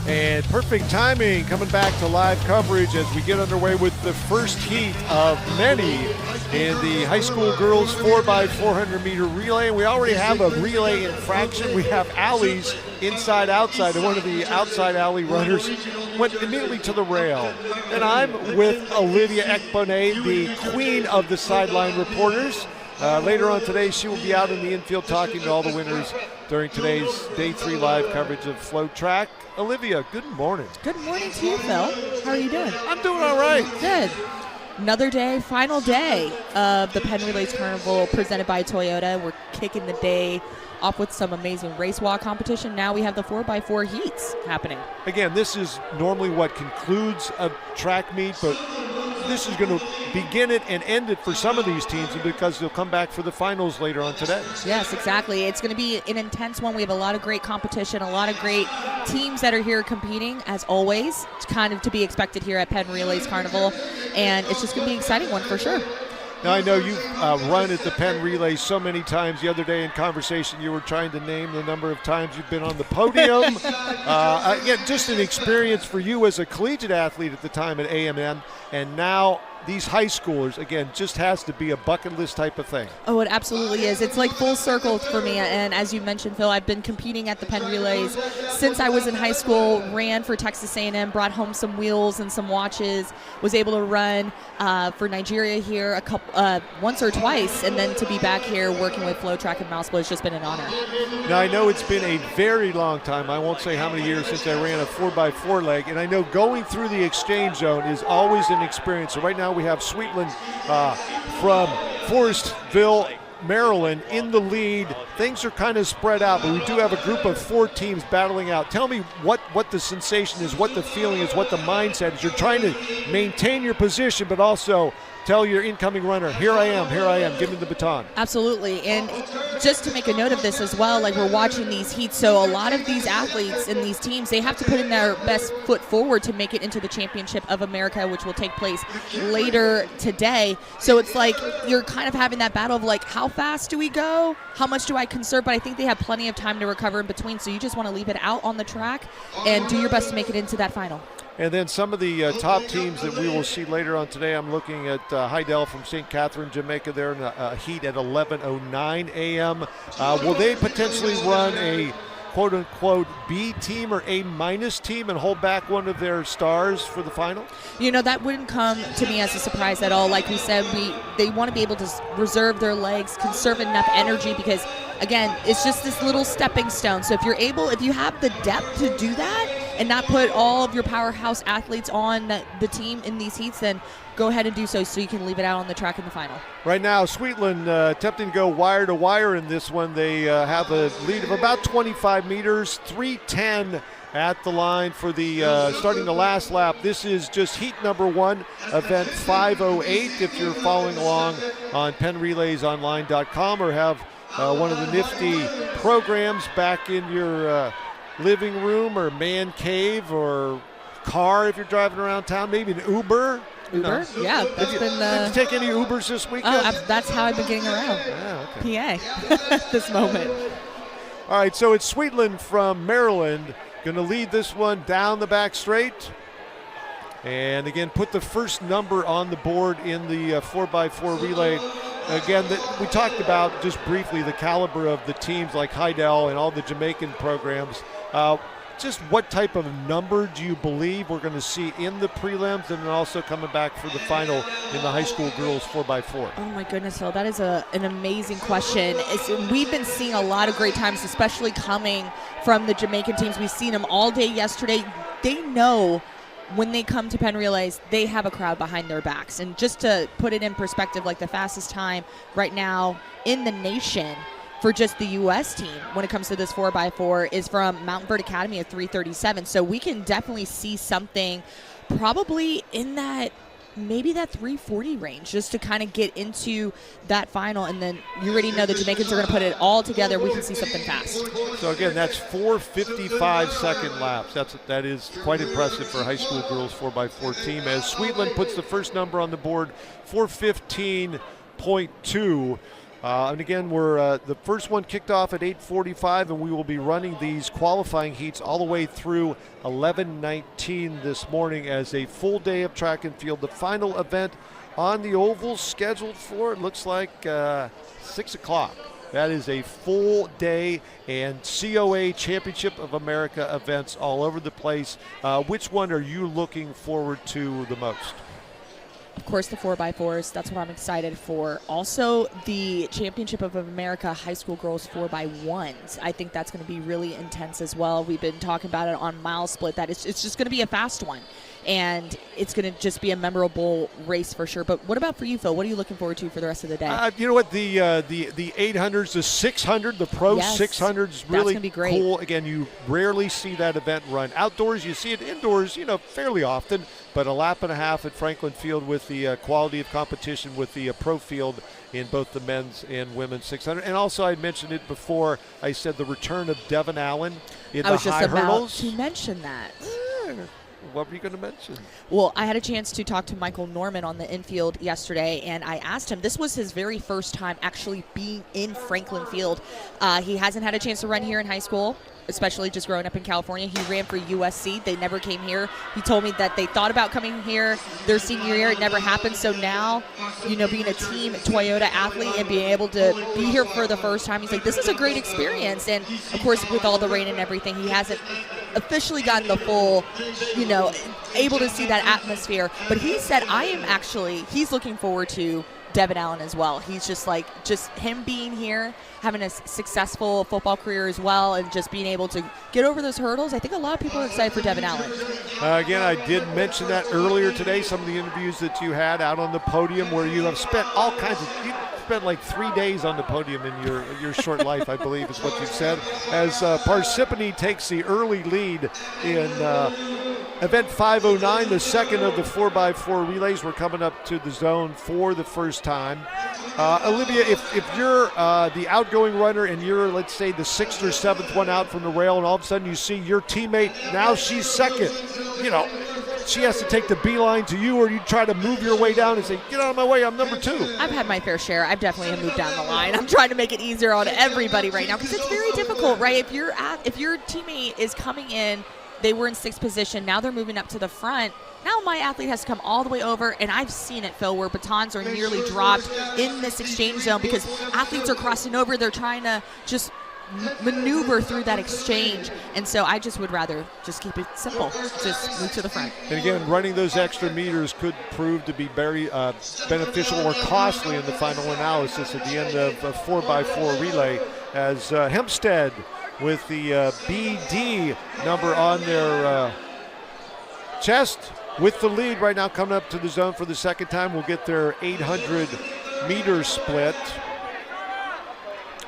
And perfect timing coming back to live coverage as we get underway with the first heat of many in the high school girls 4x400 meter relay. And we already have a relay infraction. We have alleys inside outside, and one of the outside alley runners went immediately to the rail. And I'm with Olivia Ekbonet, the queen of the sideline reporters. Later on today, she will be out in the infield talking to all the winners during today's Day 3 live coverage of FloTrack. Olivia, good morning. Good morning to you, Phil. How are you doing? I'm doing all right. Good. Another day, final day of the Penn Relays Carnival presented by Toyota. We're kicking the day off with some amazing race walk competition. Now we have the 4x4 heats happening. Again, this is normally what concludes a track meet, but this is going to begin it and end it for some of these teams because they'll come back for the finals later on today. Yes, exactly. It's going to be an intense one. We have a lot of great competition, a lot of great teams that are here competing, as always. It's kind of to be expected here at Penn Relays Carnival, and it's just going to be an exciting one for sure. Now, I know you've run at the Penn Relays so many times. The other day in conversation, you were trying to name the number of times you've been on the podium. Again, just an experience for you as a collegiate athlete at the time at A&M, and now these high schoolers, again, just has to be a bucket list type of thing. Oh, it absolutely is. It's like full circle for me. And as you mentioned, Phil, I've been competing at the Penn Relays since I was in high school, ran for Texas A&M, brought home some wheels and some watches, was able to run for Nigeria here once or twice, and then to be back here working with FloTrack and Mouseball has just been an honor. Now, I know it's been a very long time. I won't say how many years since I ran a 4x4 leg, and I know going through the exchange zone is always an experience. So right now we have Sweetland from Forestville, Maryland in the lead. Things are kind of spread out, but we do have a group of 4 teams battling out. Tell me what the sensation is, what the feeling is, what the mindset is. You're trying to maintain your position, but also tell your incoming runner, here I am, give me the baton. Absolutely. And just to make a note of this as well, like we're watching these heats, so a lot of these athletes and these teams, they have to put in their best foot forward to make it into the Championship of America, which will take place later today. So it's like you're kind of having that battle of like, how fast do we go? How much do I conserve? But I think they have plenty of time to recover in between, so you just want to leave it out on the track and do your best to make it into that final. And then some of the top teams that we will see later on today, I'm looking at Heidel from St. Catherine, Jamaica. They're in a heat at 11:09 a.m. Will they potentially run a quote-unquote B team or A- team and hold back one of their stars for the final? You know, that wouldn't come to me as a surprise at all. Like we said, they want to be able to reserve their legs, conserve enough energy because, again, it's just this little stepping stone. So if you have the depth to do that and not put all of your powerhouse athletes on the team in these heats, then go ahead and do so you can leave it out on the track in the final. Right now, Sweetland attempting to go wire to wire in this one. They have a lead of about 25 meters, 3:10 at the line for the starting the last lap. This is just heat number 1, event 508. If you're following along on PennRelaysOnline.com or have one of the nifty programs back in your living room or man cave or car if you're driving around town, maybe an Uber. Uber? Yeah, that's did been you take any Ubers this weekend? Oh, that's how I've been getting around. Yeah, okay. PA at this moment. All right, so it's Sweetland from Maryland going to lead this one down the back straight. And again, put the first number on the board in the 4x4 relay. Again, we talked about just briefly the caliber of the teams like Heidel and all the Jamaican programs. Just what type of number do you believe we're going to see in the prelims and then also coming back for the final in the high school girls 4x4? Oh my goodness, Phil, that is an amazing question. We've been seeing a lot of great times, especially coming from the Jamaican teams. We've seen them all day yesterday. They know when they come to Penn Relays, they have a crowd behind their backs. And just to put it in perspective, like the fastest time right now in the nation for just the U.S. team when it comes to this 4x4 is from Mountain Bird Academy at 3:37. So we can definitely see something probably in that, maybe that 3:40 range, just to kind of get into that final. And then you already know the Jamaicans are going to put it all together. We can see something fast. So again, that's 4:55-second laps. That is quite impressive for a high school girls 4x4 team, as Sweetland puts the first number on the board, 4:15.2. And again, we're the first one kicked off at 8:45, and we will be running these qualifying heats all the way through 11:19 this morning as a full day of track and field. The final event on the oval scheduled for, it looks like 6 o'clock. That is a full day and COA Championship of America events all over the place. Which one are you looking forward to the most? Of course, the 4x4s. That's what I'm excited for. Also, the Championship of America High School Girls 4x1s. I think that's going to be really intense as well. We've been talking about it on Mile Split. That it's just going to be a fast one, and it's going to just be a memorable race for sure. But what about for you, Phil? What are you looking forward to for the rest of the day? You know what? The 800s, the 600, the Pro 600 is really gonna be great. cool. Again, you rarely see that event run outdoors. You see it indoors, fairly often. But a lap and a half at Franklin Field with the quality of competition with the pro field in both the men's and women's 600. And also, I mentioned it before, I said the return of Devin Allen in the high hurdles. I was just about to mention that. What were you going to mention? Well, I had a chance to talk to Michael Norman on the infield yesterday, and I asked him, this was his very first time actually being in Franklin Field. He hasn't had a chance to run here in high school, especially just growing up in California. He ran for USC. They never came here. He told me that they thought about coming here their senior year. It never happened. So now, being a team Toyota athlete and being able to be here for the first time, he's like, this is a great experience. And, of course, with all the rain and everything, he hasn't officially gotten the full, able to see that atmosphere. But he said he's looking forward to Devin Allen as well. He's just him being here, having a successful football career as well, and just being able to get over those hurdles. I think a lot of people are excited for Devin Allen. Again, I did mention that earlier today, some of the interviews that you had out on the podium where you have spent all kinds of, you spent like 3 days on the podium in your short life, I believe is what you've said, as Parsippany takes the early lead in event 509, the second of the 4x4 relays. We're coming up to the zone for the first time. Olivia, if you're the outgoing runner and you're, let's say, the 6th or 7th one out from the rail, and all of a sudden you see your teammate, now she's second, she has to take the beeline to you, or you try to move your way down and say, get out of my way, I'm number 2. I've had my fair share. I've definitely moved down the line. I'm trying to make it easier on everybody right now because it's very difficult, right? If your teammate is coming in, they were in 6th position, now they're moving up to the front. Now my athlete has to come all the way over, and I've seen it, Phil, where batons are nearly dropped in this exchange zone because athletes are crossing over. They're trying to just maneuver through that exchange, and so I just would rather just keep it simple, just move to the front. And again, running those extra meters could prove to be very beneficial or costly in the final analysis at the end of a 4x4 relay, as Hempstead with the BD number on their chest with the lead right now, coming up to the zone for the second time. We'll get their 800-meter split.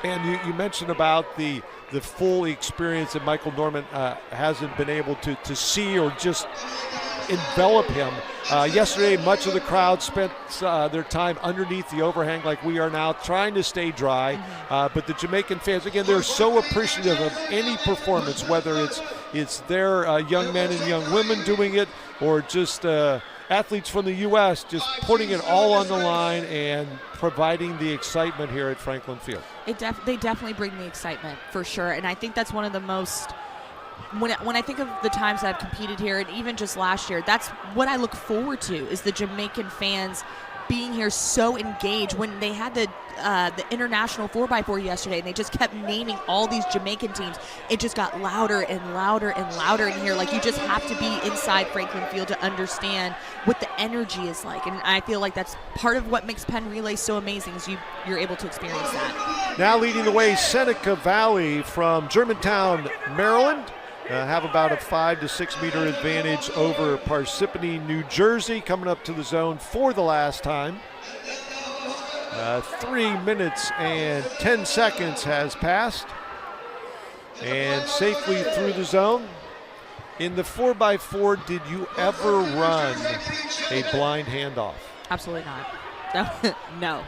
And you mentioned about the full experience that Michael Norman hasn't been able to see or just envelop him. Yesterday, much of the crowd spent their time underneath the overhang like we are now, trying to stay dry. But the Jamaican fans, again, they're so appreciative of any performance, whether it's their young men and young women doing it, or just athletes from the U.S. just putting it all on the line and providing the excitement here at Franklin Field. They definitely bring the excitement, for sure. And I think that's one of the most, when I think of the times that I've competed here, and even just last year, that's what I look forward to, is the Jamaican fans being here so engaged. When they had the international 4x4 yesterday, and they just kept naming all these Jamaican teams, it just got louder and louder and louder in here. Like, you just have to be inside Franklin Field to understand what the energy is like. And I feel like that's part of what makes Penn Relays so amazing, is you're able to experience that. Now leading the way, Seneca Valley from Germantown, Maryland. Have about a 5 to 6 meter advantage over Parsippany, New Jersey, coming up to the zone for the last time. 3 minutes and 10 seconds has passed, and safely through the zone. In the 4x4, did you ever run a blind handoff? Absolutely not. No.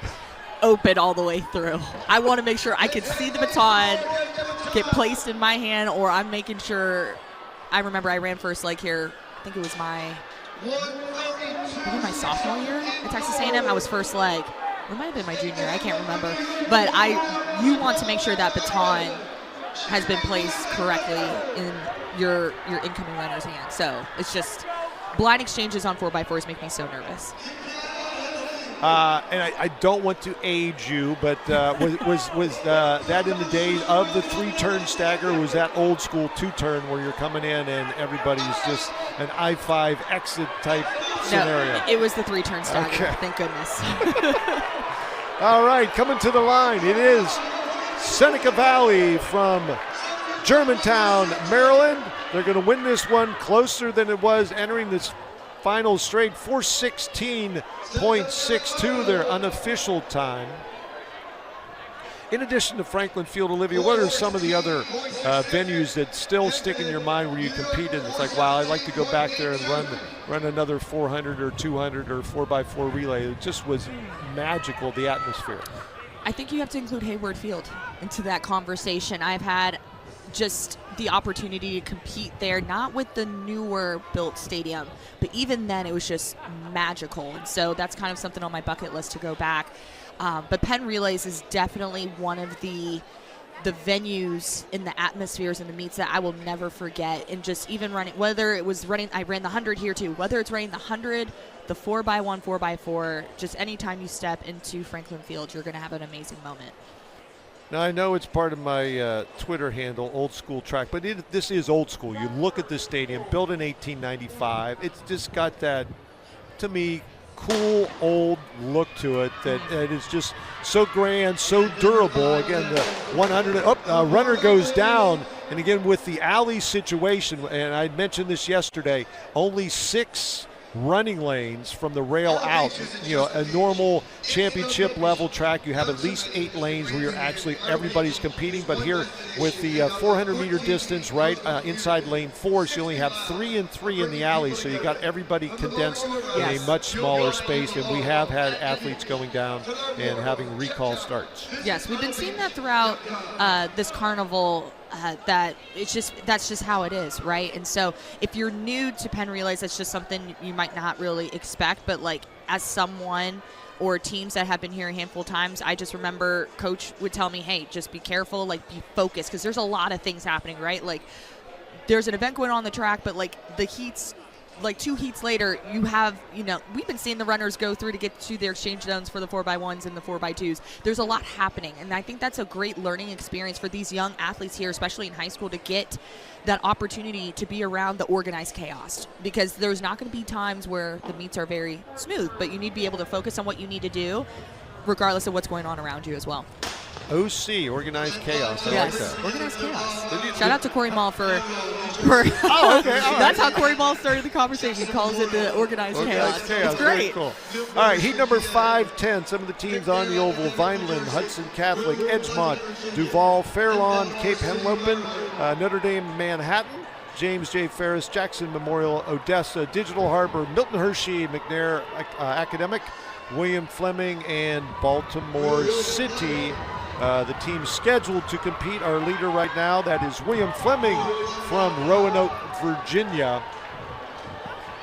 Open all the way through. I want to make sure I can see the baton get placed in my hand, or I'm making sure. I remember I ran first leg here. I think it was my sophomore year at Texas A&M. I was first leg, It might have been my junior. I can't remember. But you want to make sure that baton has been placed correctly in your incoming runner's hand. So it's just blind exchanges on 4x4s make me so nervous. And I don't want to age you, but was that in the days of the 3-turn stagger? Or was that old school 2-turn where you're coming in and everybody's just an I-5 exit type scenario? No, it was the 3-turn stagger. Okay. Thank goodness. All right, coming to the line, it is Seneca Valley from Germantown, Maryland. They're going to win this one closer than it was entering this final straight, 4:16.62, their unofficial time. In addition to Franklin Field, Olivia, what are some of the other venues that still stick in your mind where you competed? It's like, wow, I'd like to go back there and run another 400 or 200 or 4x4 relay. It just was magical, the atmosphere. I think you have to include Hayward Field into that conversation. I've had just the opportunity to compete there, not with the newer built stadium, but even then it was just magical. And so that's kind of something on my bucket list to go back. But Penn Relays is definitely one of the venues in the atmospheres and the meets that I will never forget. And just even running, whether it was running, I ran the 100 here too, whether it's running the 100, the 4x1, 4x4, just anytime you step into Franklin Field, you're going to have an amazing moment. Now, I know it's part of my Twitter handle, Old School Track, but this is old school. You look at this stadium, built in 1895. It's just got that, to me, cool old look to it that it is just so grand, so durable. Again, the 100, runner goes down. And again, with the alley situation, and I mentioned this yesterday, only 6 running lanes from the rail out. You know, a normal championship level track, you have at least 8 lanes where you're actually everybody's competing. But here with the 400-meter distance, right inside lane 4, so you only have 3 and 3 in the alley. So you got everybody condensed in a much smaller space. And we have had athletes going down and having recall starts. Yes, we've been seeing that throughout this carnival. That's just how it is, right? And so if you're new to Penn Relays, that's just something you might not really expect. But like as someone or teams that have been here a handful of times, I just remember Coach would tell me, hey, just be careful, like be focused, because there's a lot of things happening, right? Like there's an event going on the track, but like the heats, like 2 heats later, you have, we've been seeing the runners go through to get to their exchange zones for the 4x1s and the 4x2s. There's a lot happening, and I think that's a great learning experience for these young athletes here, especially in high school, to get that opportunity to be around the organized chaos, because there's not going to be times where the meets are very smooth, but you need to be able to focus on what you need to do regardless of what's going on around you as well. OC, organized chaos. I like that. Organized chaos. Shout out to Corey Mall for oh, okay. All that's how Corey Mall started the conversation. He calls it the organized chaos. It's great. Very cool. All right, heat number 5-10. Some of the teams on the oval: Vineland, Hudson Catholic, Edgemont, Duval, Fairlawn, Cape Henlopen, Notre Dame, Manhattan, James J. Ferris, Jackson Memorial, Odessa, Digital Harbor, Milton Hershey, McNair Academic, William Fleming, and Baltimore City. The team scheduled to compete, our leader right now, that is William Fleming from Roanoke, Virginia.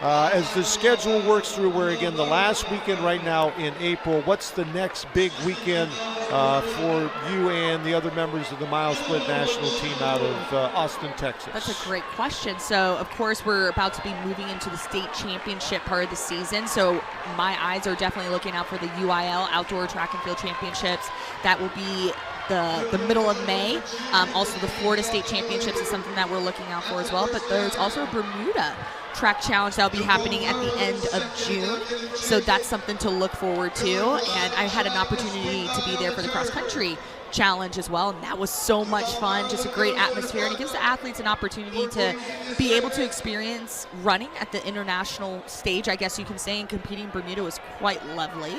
As the schedule works through, where again the last weekend right now in April, what's the next big weekend for you and the other members of the Mile Split national team out of Austin, Texas? That's a great question. So of course we're about to be moving into the state championship part of the season, so my eyes are definitely looking out for the UIL Outdoor Track and Field Championships. That will be the middle of May. Also the Florida State Championships is something that we're looking out for as well, but there's also Bermuda Track Challenge that will be happening at the end of June, so that's something to look forward to. And I had an opportunity to be there for the cross country challenge as well, and that was so much fun, just a great atmosphere, and it gives the athletes an opportunity to be able to experience running at the international stage, I guess you can say, and competing in Bermuda was quite lovely.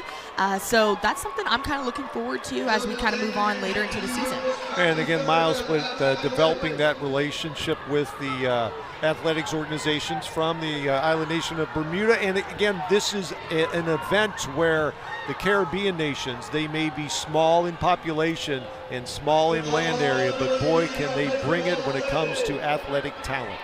So that's something I'm kind of looking forward to as we kind of move on later into the season. And again, Mile Split developing that relationship with the athletics organizations from the island nation of Bermuda. And again, this is an event where the Caribbean nations, they may be small in population and small in land area, but boy, can they bring it when it comes to athletic talent.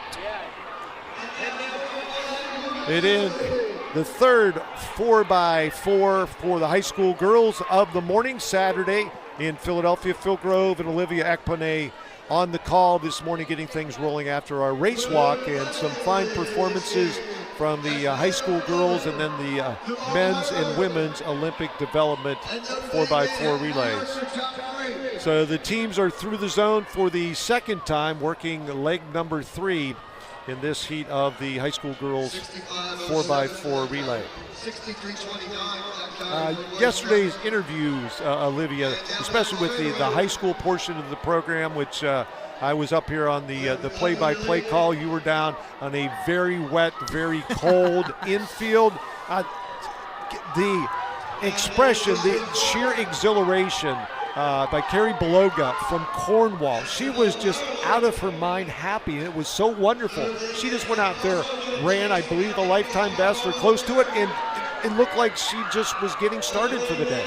the third 4x4 for the high school girls of the morning, Saturday in Philadelphia. Phil Grove and Olivia Ekpone on the call this morning, getting things rolling after our race walk, and some fine performances from the high school girls, and then the men's and women's Olympic development 4x4 relays. So the teams are through the zone for the second time, working leg number 3 in this heat of the high school girls 4x4 relay. Yesterday's interviews, Olivia, especially with the high school portion of the program, which I was up here on the play-by-play call. You were down on a very wet, very cold infield. The expression, the sheer exhilaration by Carrie Beloga from Cornwall. She was just out of her mind happy, and it was so wonderful. She just went out there, ran, I believe, a lifetime best or close to it, and it looked like she just was getting started for the day.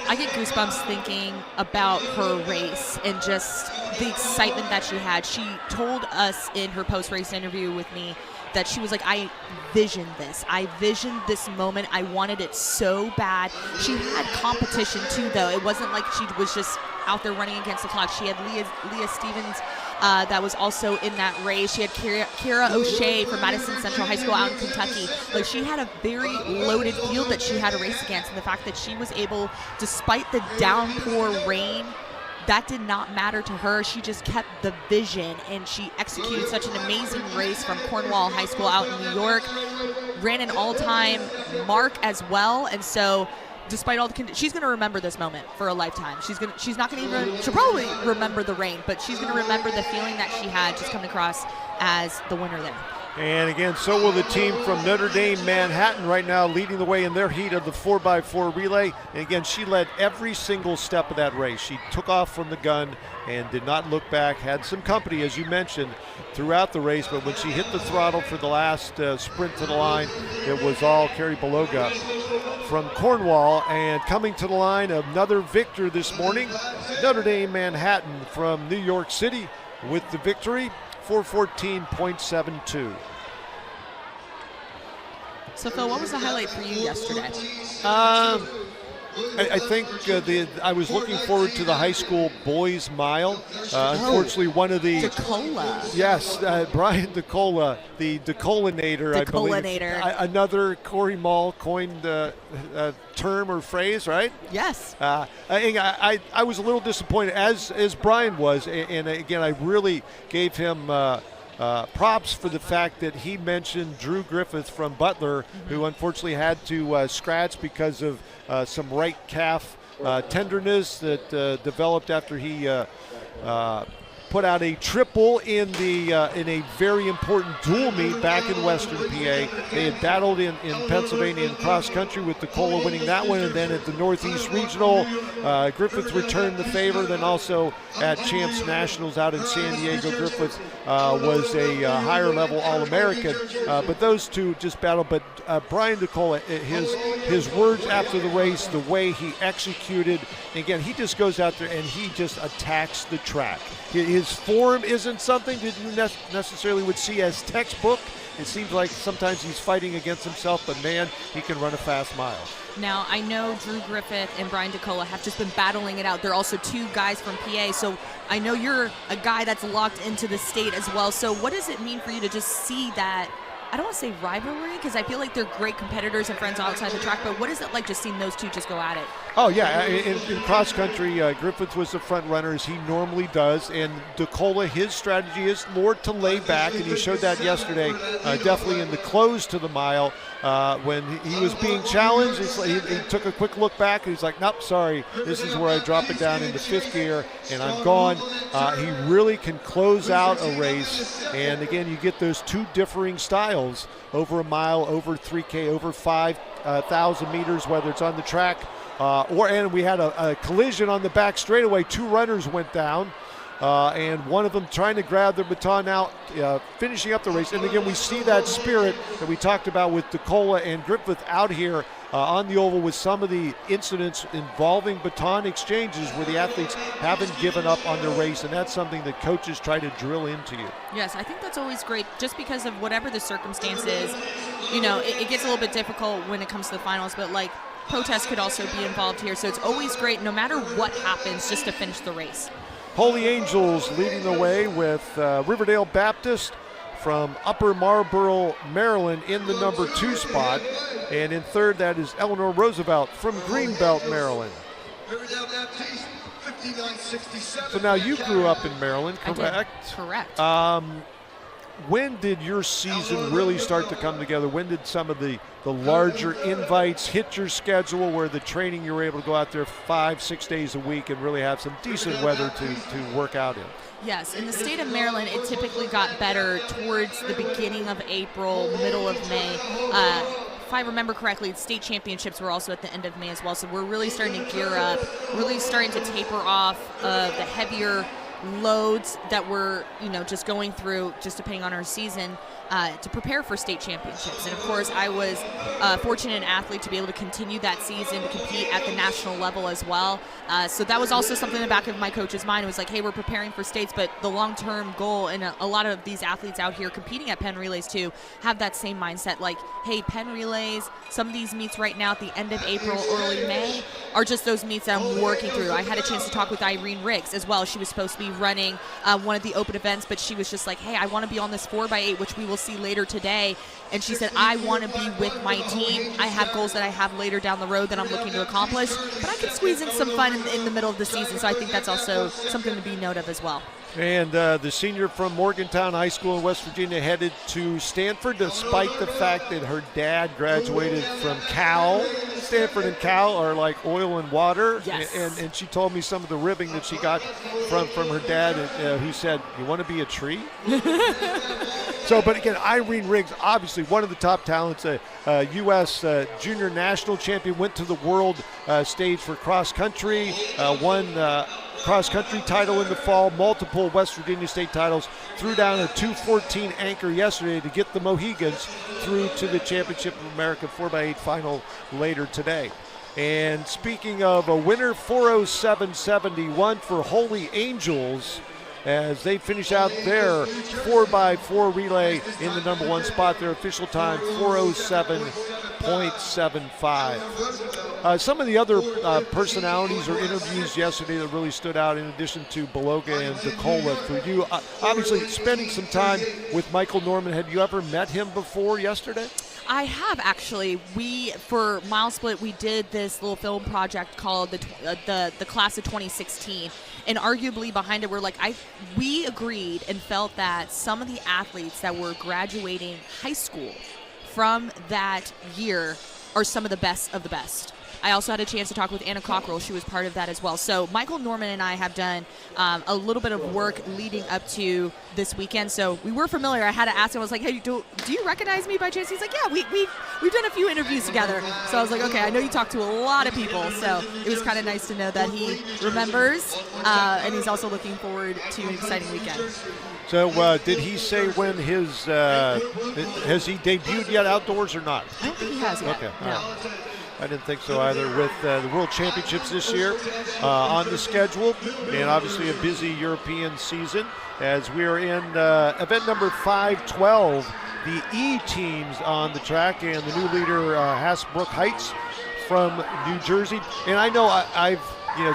I get goosebumps thinking about her race and just the excitement that she had. She told us in her post-race interview with me that she was like, I visioned this. I visioned this moment. I wanted it so bad. She had competition too, though. It wasn't like she was just out there running against the clock. She had Leah Stevens that was also in that race. She had Kira O'Shea from Madison Central High School out in Kentucky. Like, she had a very loaded field that she had to race against, and the fact that she was able, despite the downpour rain, that did not matter to her. She just kept the vision, and she executed such an amazing race from Cornwall High School out in New York. Ran an all-time mark as well, and so despite all the she's going to remember this moment for a lifetime. She's not going to even, she'll probably remember the rain, but she's going to remember the feeling that she had just coming across as the winner there. And again, so will the team from Notre Dame Manhattan right now, leading the way in their heat of the 4x4 relay. And again, she led every single step of that race. She took off from the gun and did not look back. Had some company, as you mentioned, throughout the race, but when she hit the throttle for the last sprint to the line, it was all Carrie Beloga from Cornwall. And coming to the line, another victor this morning, Notre Dame Manhattan from New York City with the victory. 4:14.72. So, Phil, what was the highlight for you yesterday? I think I was looking forward to the high school boys mile. Unfortunately, one of the DeCola. Yes, Brian DeCola, the DeColinator, I believe. Another Corey Mull coined term or phrase, right? Yes. I was a little disappointed, as Brian was, and again, I really gave him props for the fact that he mentioned Drew Griffith from Butler, who unfortunately had to scratch because of some right calf tenderness that developed after he put out a triple in a very important dual meet back in Western PA. They had battled in Pennsylvania in cross country with DeCola winning that one, and then at the Northeast Regional, Griffith returned the favor. Then also at Champs Nationals out in San Diego, Griffith was a higher level All-American. But those two just battled. But Brian DeCola, his words after the race, the way he executed, again, he just goes out there and he just attacks the track. His form isn't something that you necessarily would see as textbook. It seems like sometimes he's fighting against himself, but man, he can run a fast mile. Now, I know Drew Griffith and Brian DeCola have just been battling it out. They're also two guys from PA, so I know you're a guy that's locked into the state as well. So what does it mean for you to just see that, I don't want to say rivalry, because I feel like they're great competitors and friends outside the track, but what is it like just seeing those two just go at it? Oh, yeah. In cross country, Griffith was the front runner, as he normally does. And DeCola, his strategy is more to lay back, and he showed that yesterday, definitely in the close to the mile. When he was being challenged, he took a quick look back, and he's like, nope, sorry, this is where I drop it down into fifth gear, and I'm gone. He really can close out a race. And, again, you get those two differing styles over a mile, over 3K, over 5,000 meters, whether it's on the track. And we had a collision on the back straightaway. Two runners went down. and one of them trying to grab their baton now, finishing up the race. And again, we see that spirit that we talked about with DeCola and Griffith out here on the oval with some of the incidents involving baton exchanges where the athletes haven't given up on their race, and that's something that coaches try to drill into you. Yes, I think that's always great just because of whatever the circumstances. It gets a little bit difficult when it comes to the finals, but like protests could also be involved here, so it's always great no matter what happens just to finish the race. Holy Angels leading the way with Riverdale Baptist from Upper Marlboro, Maryland in the number 2 spot. And in third, that is Eleanor Roosevelt from Greenbelt, Maryland. So now you grew up in Maryland, correct? Correct. When did your season really start to come together? When did some of the larger invites hit your schedule where the training you were able to go out there 5-6 days a week and really have some decent weather to work out in? Yes, in the state of Maryland, it typically got better towards the beginning of April, middle of May. If I remember correctly, the state championships were also at the end of May as well, so we're really starting to gear up, really starting to taper off the heavier loads that we're just going through, just depending on our season, to prepare for state championships. And of course, I was fortunate an athlete to be able to continue that season to compete at the national level as well. So that was also something in the back of my coach's mind. It was like, hey, we're preparing for states, but the long-term goal, and a lot of these athletes out here competing at Penn Relays too, have that same mindset. Like, hey, Penn Relays, some of these meets right now at the end of April, early May, are just those meets that I'm working through. I had a chance to talk with Irene Riggs as well. She was supposed to be running one of the open events, but she was just like, hey, I want to be on this 4x8, which we will see later today. And she said, I want to be with my team. I have goals that I have later down the road that I'm looking to accomplish, but I can squeeze in some fun in the middle of the season. So I think that's also something to be noted of as well. And the senior from Morgantown High School in West Virginia headed to Stanford, despite the fact that her dad graduated from Cal. Stanford and Cal are like oil and water. Yes. And she told me some of the ribbing that she got from her dad, who said, you want to be a tree? So, but again, Irene Riggs, obviously one of the top talents, U.S. junior national champion, went to the world stage for cross country, won cross-country title in the fall, multiple West Virginia state titles, threw down a 2:14 anchor yesterday to get the Mohegans through to the Championship of America 4x8 final later today. And speaking of a winner, 4:07.71 for Holy Angels as they finish out their 4x4 relay in the number 1 spot. Their official time, 4:07.75. Some of the other personalities or interviews yesterday that really stood out, in addition to Beloga and DeCola, for you, obviously spending some time with Michael Norman. Had you ever met him before yesterday? I have, actually. For Mile Split, we did this little film project called the Class of 2016. And arguably behind it, we agreed and felt that some of the athletes that were graduating high school from that year are some of the best of the best. I also had a chance to talk with Anna Cockrell. She was part of that as well. So Michael Norman and I have done a little bit of work leading up to this weekend. So we were familiar. I had to ask him. I was like, hey, do you recognize me by chance? He's like, yeah, we've done a few interviews together. So I was like, okay, I know you talked to a lot of people. So it was kind of nice to know that he remembers, and he's also looking forward to an exciting weekend. So did he say when has he debuted yet outdoors or not? I don't think he has yet. Okay. No. I didn't think so either. With the World Championships this year on the schedule, and obviously a busy European season, as we are in event number 512, the E teams on the track, and the new leader, Hasbrook Heights from New Jersey. And I know I've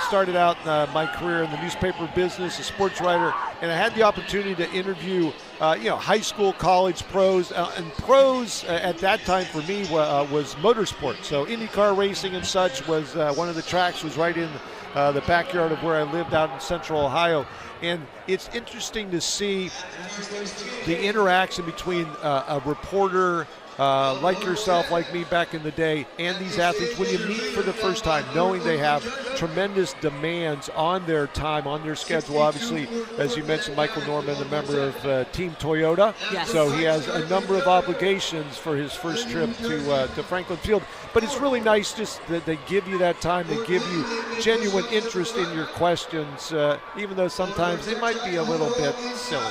started out my career in the newspaper business, a sports writer, and I had the opportunity to interview, high school, college pros, and pros at that time for me was motorsport. So IndyCar racing and such was one of the tracks was right in the backyard of where I lived out in Central Ohio. And it's interesting to see the interaction between a reporter like yourself, like me back in the day, and these athletes when you meet for the first time, knowing they have tremendous demands on their time, on their schedule. Obviously, as you mentioned, Michael Norman, a member of Team Toyota. Yes. So he has a number of obligations for his first trip to Franklin Field. But it's really nice just that they give you that time, they give you genuine interest in your questions, even though sometimes sometimes they might be a little bit silly.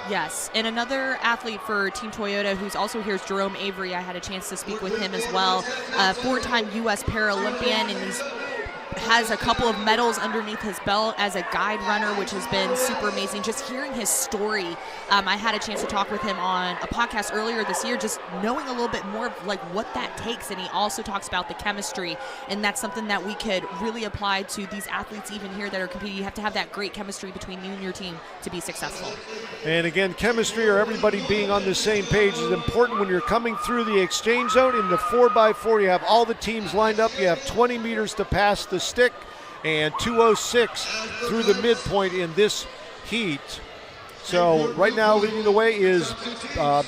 Yes, and another athlete for Team Toyota who's also here is Jerome Avery. I had a chance to speak with him as well. 4-time U.S. Paralympian, and has a couple of medals underneath his belt as a guide runner, which has been super amazing. Just hearing his story, I had a chance to talk with him on a podcast earlier this year, just knowing a little bit more of like what that takes. And he also talks about the chemistry, and that's something that we could really apply to these athletes even here that are competing. You have to have that great chemistry between you and your team to be successful. And again, chemistry or everybody being on the same page is important when you're coming through the exchange zone. In the 4x4, you have all the teams lined up. You have 20 meters to pass the stick and 2:06 through the midpoint in this heat. So right now leading the way is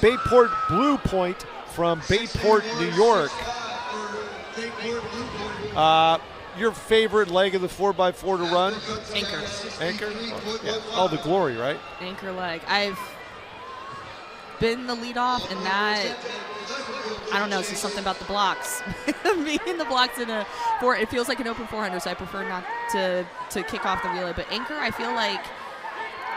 Bayport Blue Point from Bayport, New York. Your favorite leg of the 4x4 to run? Anchor. Anchor? Yeah. Oh, the glory, right? Anchor leg. I've been the lead off, and that, I don't know, it's just something about the blocks. Being in the blocks in a four, it feels like an open 400, so I prefer not to kick off the relay. But anchor, I feel like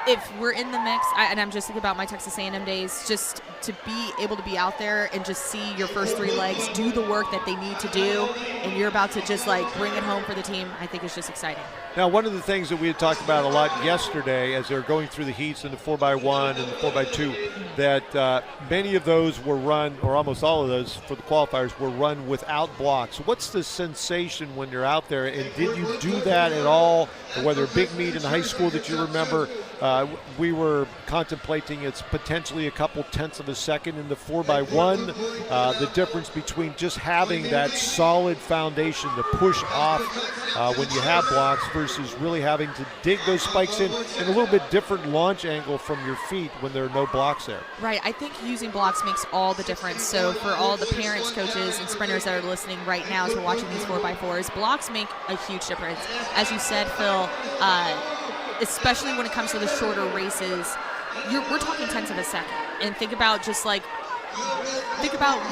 if we're in the mix, and I'm just thinking about my Texas A&M days, just to be able to be out there and just see your first three legs do the work that they need to do, and you're about to just like bring it home for the team, I think it's just exciting. Now, one of the things that we had talked about a lot yesterday as they were going through the heats and the 4x1 and the 4x2, that many of those were run, or almost all of those for the qualifiers, were run without blocks. What's the sensation when you're out there, and did you do that at all, or whether big meet in high school that you remember? We were contemplating it's potentially a couple tenths of a second in the 4x1. The difference between just having that solid foundation to push off when you have blocks versus really having to dig those spikes in, and a little bit different launch angle from your feet when there are no blocks there. Right. I think using blocks makes all the difference. So for all the parents, coaches, and sprinters that are listening right now as we're watching these 4x4s, blocks make a huge difference. As you said, Phil, especially when it comes to the shorter races, we're talking tenths of a second. And think about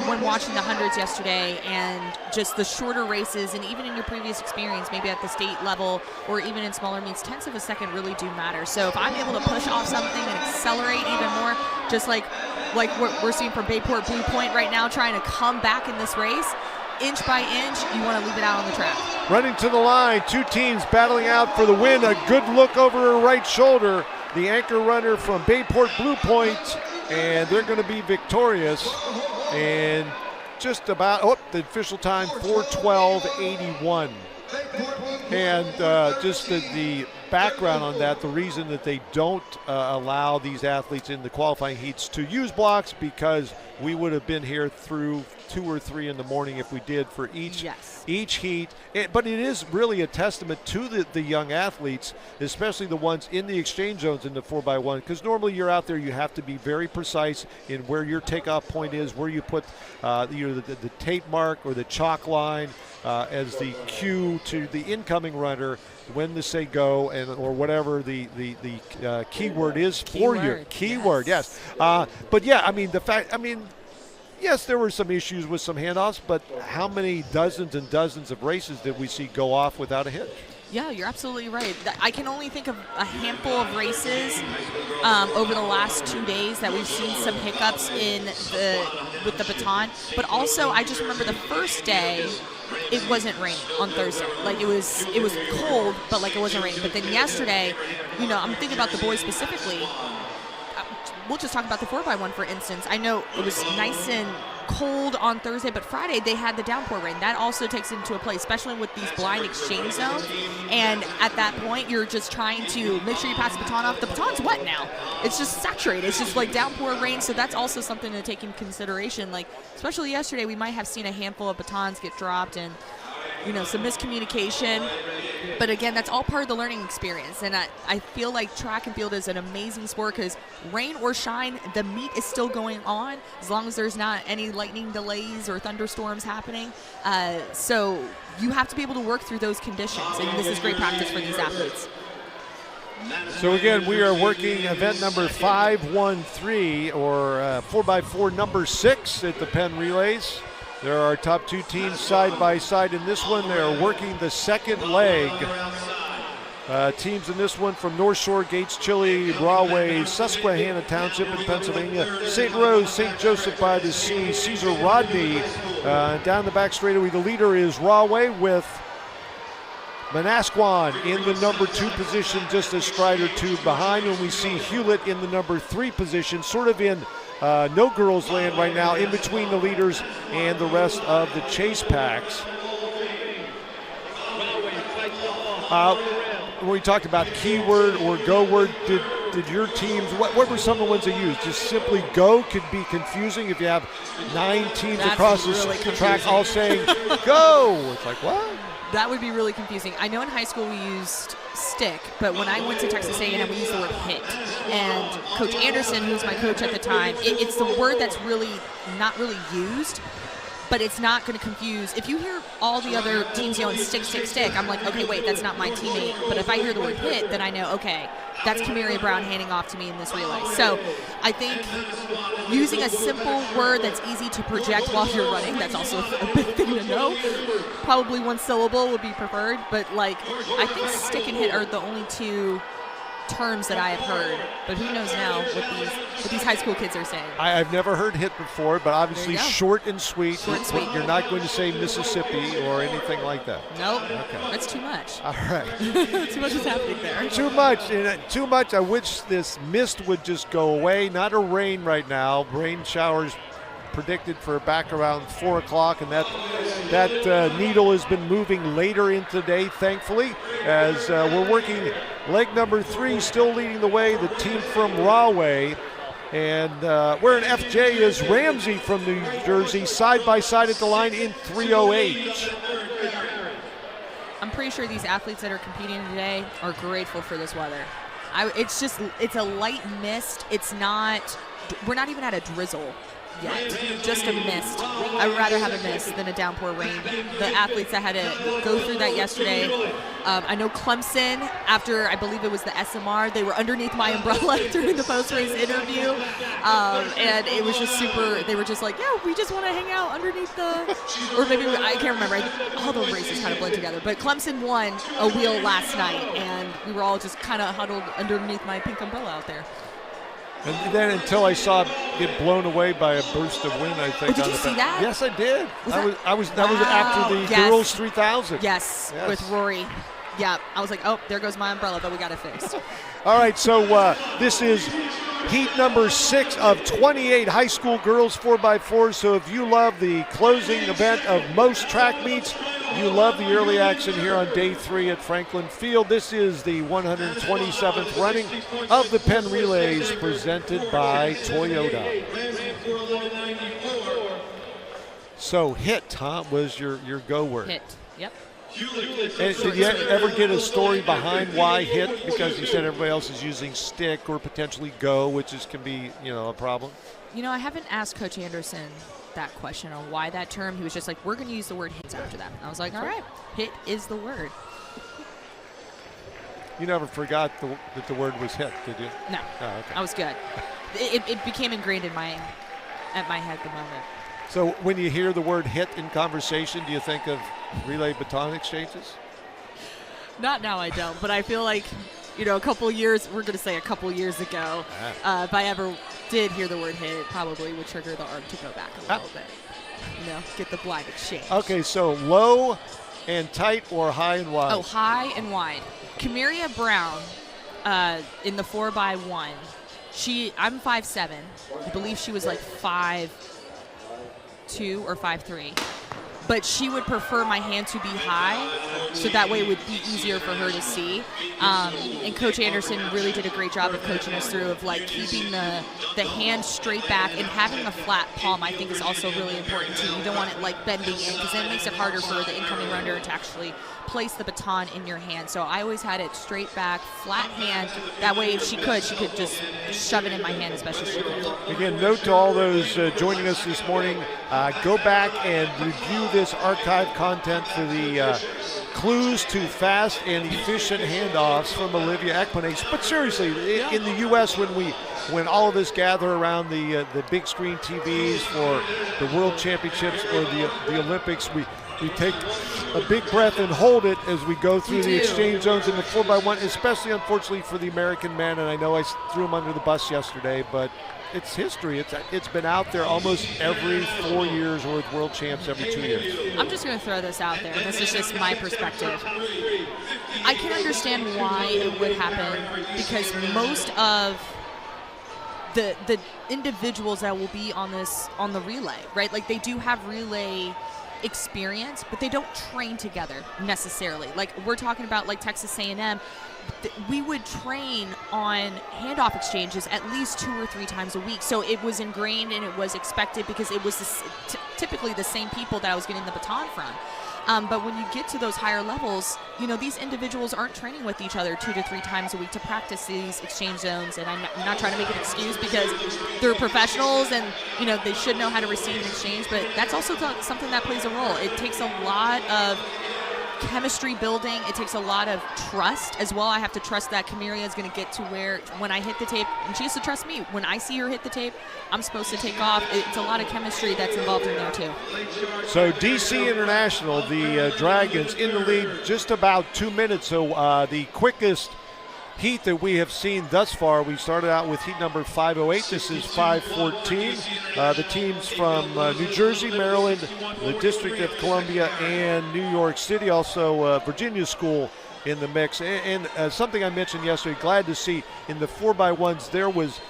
when watching the hundreds yesterday and just the shorter races, and even in your previous experience, maybe at the state level or even in smaller meets, tenths of a second really do matter. So if I'm able to push off something and accelerate even more, just like what we're seeing from Bayport Blue Point right now, trying to come back in this race, inch by inch, you want to leave it out on the track. Running to the line, two teams battling out for the win. A good look over her right shoulder. The anchor runner from Bayport Blue Point, and they're going to be victorious. And just about, the official time, 4:12.81. And just the background on that, the reason that they don't allow these athletes in the qualifying heats to use blocks, because we would have been here through 2 or 3 in the morning if we did for each heat. But it is really a testament to the young athletes, especially the ones in the exchange zones in the 4x1, because normally you're out there, you have to be very precise in where your takeoff point is, where you put the tape mark or the chalk line as the cue to the incoming runner when to say go, and or whatever the keyword is for you. Keyword, yes. But yeah, yes, there were some issues with some handoffs, but how many dozens and dozens of races did we see go off without a hitch? Yeah, you're absolutely right. I can only think of a handful of races over the last 2 days that we've seen some hiccups with the baton. But also, I just remember the first day, it wasn't rain on Thursday. Like it was cold, but like it wasn't rain. But then yesterday, I'm thinking about the boys specifically. We'll just talk about the 4x1, for instance. I know it was nice and cold on Thursday, but Friday they had the downpour rain. That also takes into play, especially with these blind exchange zones. And at that point, you're just trying to make sure you pass the baton off. The baton's wet now. It's just saturated. It's just like downpour rain. So that's also something to take into consideration. Like, especially yesterday, we might have seen a handful of batons get dropped and, some miscommunication. But again, that's all part of the learning experience. And I feel like track and field is an amazing sport because rain or shine, the meet is still going on as long as there's not any lightning delays or thunderstorms happening. So you have to be able to work through those conditions. And this is great practice for these athletes. So again, we are working event number 513, or 4x4 number 6 at the Penn Relays. There are our top 2 teams side by side in this one. They are working the second leg Teams in this one from North Shore, Gates, Chile, Rahway, Susquehanna Township in Pennsylvania, St. Rose, St. Joseph by the Sea, Cesar Rodney. Down the back straightaway, the leader is Rahway with Manasquan in the number 2 position, just a stride or 2 behind. And we see Hewlett in the number 3 position, sort of in no girls land right now, in between the leaders and the rest of the chase packs. When we talked about keyword or go word, did your teams, what were some of the ones they used? Just simply go could be confusing if you have 9 teams across the track all saying go. It's like, what? That would be really confusing. I know in high school we used stick, but when I went to Texas A&M, we used the word hit. And Coach Anderson, who's my coach at the time, it's the word that's really not really used, but it's not going to confuse. If you hear all the other teams yelling stick, stick, stick, I'm like, okay, wait, that's not my teammate. But if I hear the word hit, then I know, okay, that's Kamiria Brown handing off to me in this relay. So I think using a simple word that's easy to project while you're running, that's also a big thing to know. Probably one syllable would be preferred, but like I think stick and hit are the only 2 terms that I have heard, but who knows now what these high school kids are saying. I've never heard hit before, but obviously short and sweet. Short and sweet. You're not going to say Mississippi or anything like that. Nope. Okay. That's too much. All right. Too much is happening there. Too much. And too much. I wish this mist would just go away. Not a rain right now. Rain showers predicted for back around 4 o'clock, and that needle has been moving later into the day, thankfully, as we're working leg number 3, still leading the way, the team from Rahway. And wearing FJ is Ramsey from New Jersey, side by side at the line in 3:08. I'm pretty sure these athletes that are competing today are grateful for this weather. It's a light mist. We're not even at a drizzle yet, just a mist. I would rather have a mist than a downpour rain. The athletes that had to go through that yesterday, I know Clemson, after I believe it was the SMR, they were underneath my umbrella during the post-race interview, and it was just super. They were just like, yeah, we just want to hang out underneath or maybe, I can't remember. All the races kind of blend together, but Clemson won a wheel last night, and we were all just kind of huddled underneath my pink umbrella out there. And then until I saw it get blown away by a burst of wind, I think. Did you see that? Yes, I did. That was after the girls 3000. Yes, with Rory. Yeah, I was like, oh, there goes my umbrella, but we got it fixed. All right, so this is heat number 6 of 28 high school girls 4x4. So if you love the closing event of most track meets, you love the early action here on day 3 at Franklin Field. This is the 127th running of the Penn Relays presented by Toyota. So hit, was your go word. Hit, yep. And did you ever get a story behind why hit? Because you said everybody else is using stick or potentially go, which can be, a problem. I haven't asked Coach Anderson that question on why that term. He was just like, we're going to use the word hits after that. And I was like, all right, hit is the word. You never forgot that the word was hit, did you? No. Oh, okay. I was good. It became ingrained at my head the moment. So when you hear the word hit in conversation, do you think of relay baton exchanges? Not now, I don't. But I feel like, a couple years ago, if I ever did hear the word hit, it probably would trigger the arm to go back a little bit. Get the blind exchange. Okay, so low and tight or high and wide? Oh, high and wide. Kamiria Brown in the 4x1, I'm 5'7". I believe she was like 5'2" or 5'3". But she would prefer my hand to be high, so that way it would be easier for her to see. And Coach Anderson really did a great job of coaching us through of keeping the hand straight back, and having a flat palm I think is also really important too. You don't want it bending in, because then it makes it harder for the incoming runner to actually place the baton in your hand. So I always had it straight back, flat hand. That way if she could just shove it in my hand as best as she could. Again, note to all those joining us this morning, go back and review this archive content for the clues to fast and efficient handoffs from Olivia Ekpanes. But seriously, in the U.S., when all of us gather around the big screen TVs for the World Championships or the Olympics, we take a big breath and hold it as we go through the exchange zones in the 4x1, especially, unfortunately, for the American men. And I know I threw him under the bus yesterday, but it's history. It's been out there almost every 4 years, or with world champs every 2 years. I'm just going to throw this out there. This is just my perspective. I can understand why it would happen, because most of the individuals that will be on the relay, right? Like, they do have relay experience, but they don't train together necessarily. Like, we're talking about like Texas A&M. We would train on handoff exchanges at least 2 or 3 times a week. So it was ingrained and it was expected, because it was typically the same people that I was getting the baton from. But when you get to those higher levels, these individuals aren't training with each other 2 to 3 times a week to practice these exchange zones. And I'm not trying to make an excuse, because they're professionals and, they should know how to receive and exchange. But that's also something that plays a role. It takes a lot of chemistry building. It takes a lot of trust as well. I have to trust that Camiria is going to get to where, when I hit the tape, and she has to trust me. When I see her hit the tape, I'm supposed to take off. It's a lot of chemistry that's involved in there too. So DC International, the Dragons, in the lead just about 2 minutes. So the quickest heat that we have seen thus far, we started out with heat number 508. This is 514. The teams from New Jersey, Maryland, the District of Columbia, and New York City, also Virginia School in the mix. And something I mentioned yesterday, glad to see in the 4x1s, there was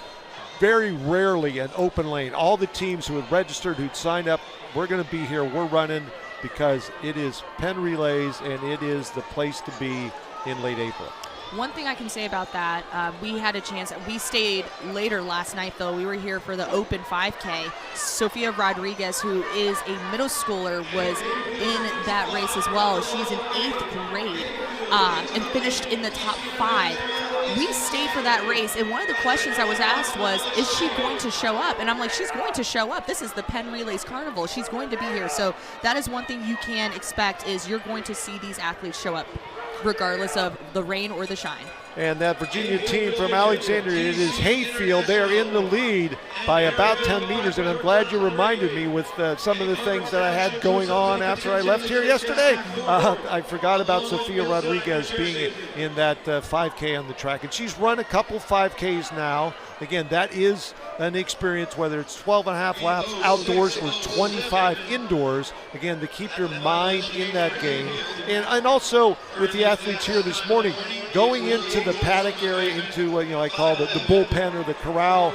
very rarely an open lane. All the teams who had registered, who'd signed up, we're going to be here, we're running, because it is Penn Relays and it is the place to be in late April. One thing I can say about that, we had a chance. We stayed later last night, though. We were here for the Open 5K. Sophia Rodriguez, who is a middle schooler, was in that race as well. She's in 8th grade and finished in the top 5. We stayed for that race, and one of the questions I was asked was, is she going to show up? And I'm like, she's going to show up. This is the Penn Relays Carnival. She's going to be here. So that is one thing you can expect, is you're going to see these athletes show up, regardless of the rain or the shine. And that Virginia team from Alexandria, it is Hayfield. They're in the lead by about 10 meters, and I'm glad you reminded me with some of the things that I had going on after I left here yesterday. I forgot about Sophia Rodriguez being in that 5K on the track, and she's run a couple 5Ks now. Again, that is an experience, whether it's 12 and a half laps outdoors or 25 indoors, again, to keep your mind in that game. And also with the athletes here this morning, going into the paddock area, into I call the bullpen or the corral.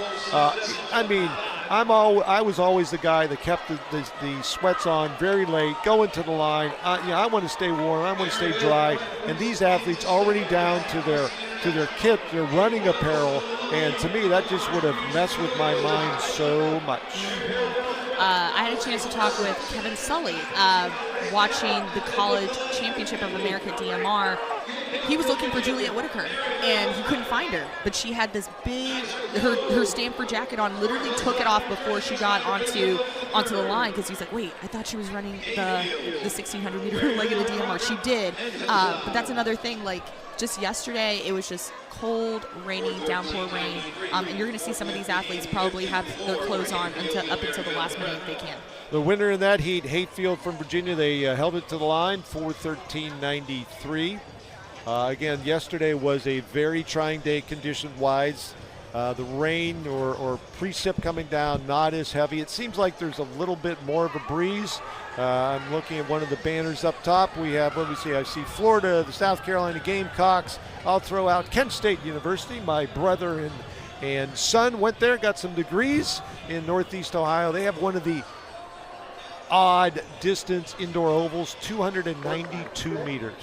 I was always the guy that kept the sweats on very late, going to the line. I want to stay warm, I want to stay dry, and these athletes already down to their kit, their running apparel, and to me that just would have messed with my mind so much. I had a chance to talk with Kevin Sully, watching the College Championship of America DMR. He was looking for Juliet Whitaker, and he couldn't find her. But she had this big, her Stanford jacket on, literally took it off before she got onto the line, because he's like, wait, I thought she was running the 1,600-meter leg of the DMR. She did. But that's another thing, like, just yesterday, it was just cold, rainy, downpour rain, and you're going to see some of these athletes probably have their clothes on up until the last minute if they can. The winner in that heat, Hayfield from Virginia, they held it to the line, 4:13.93. Again, yesterday was a very trying day condition-wise. The rain or precip coming down, not as heavy. It seems like there's a little bit more of a breeze. I'm looking at one of the banners up top. We have, let me see, I see Florida, the South Carolina Gamecocks. I'll throw out Kent State University. My brother and son went there, got some degrees in Northeast Ohio. They have one of the odd distance indoor ovals, 292 meters.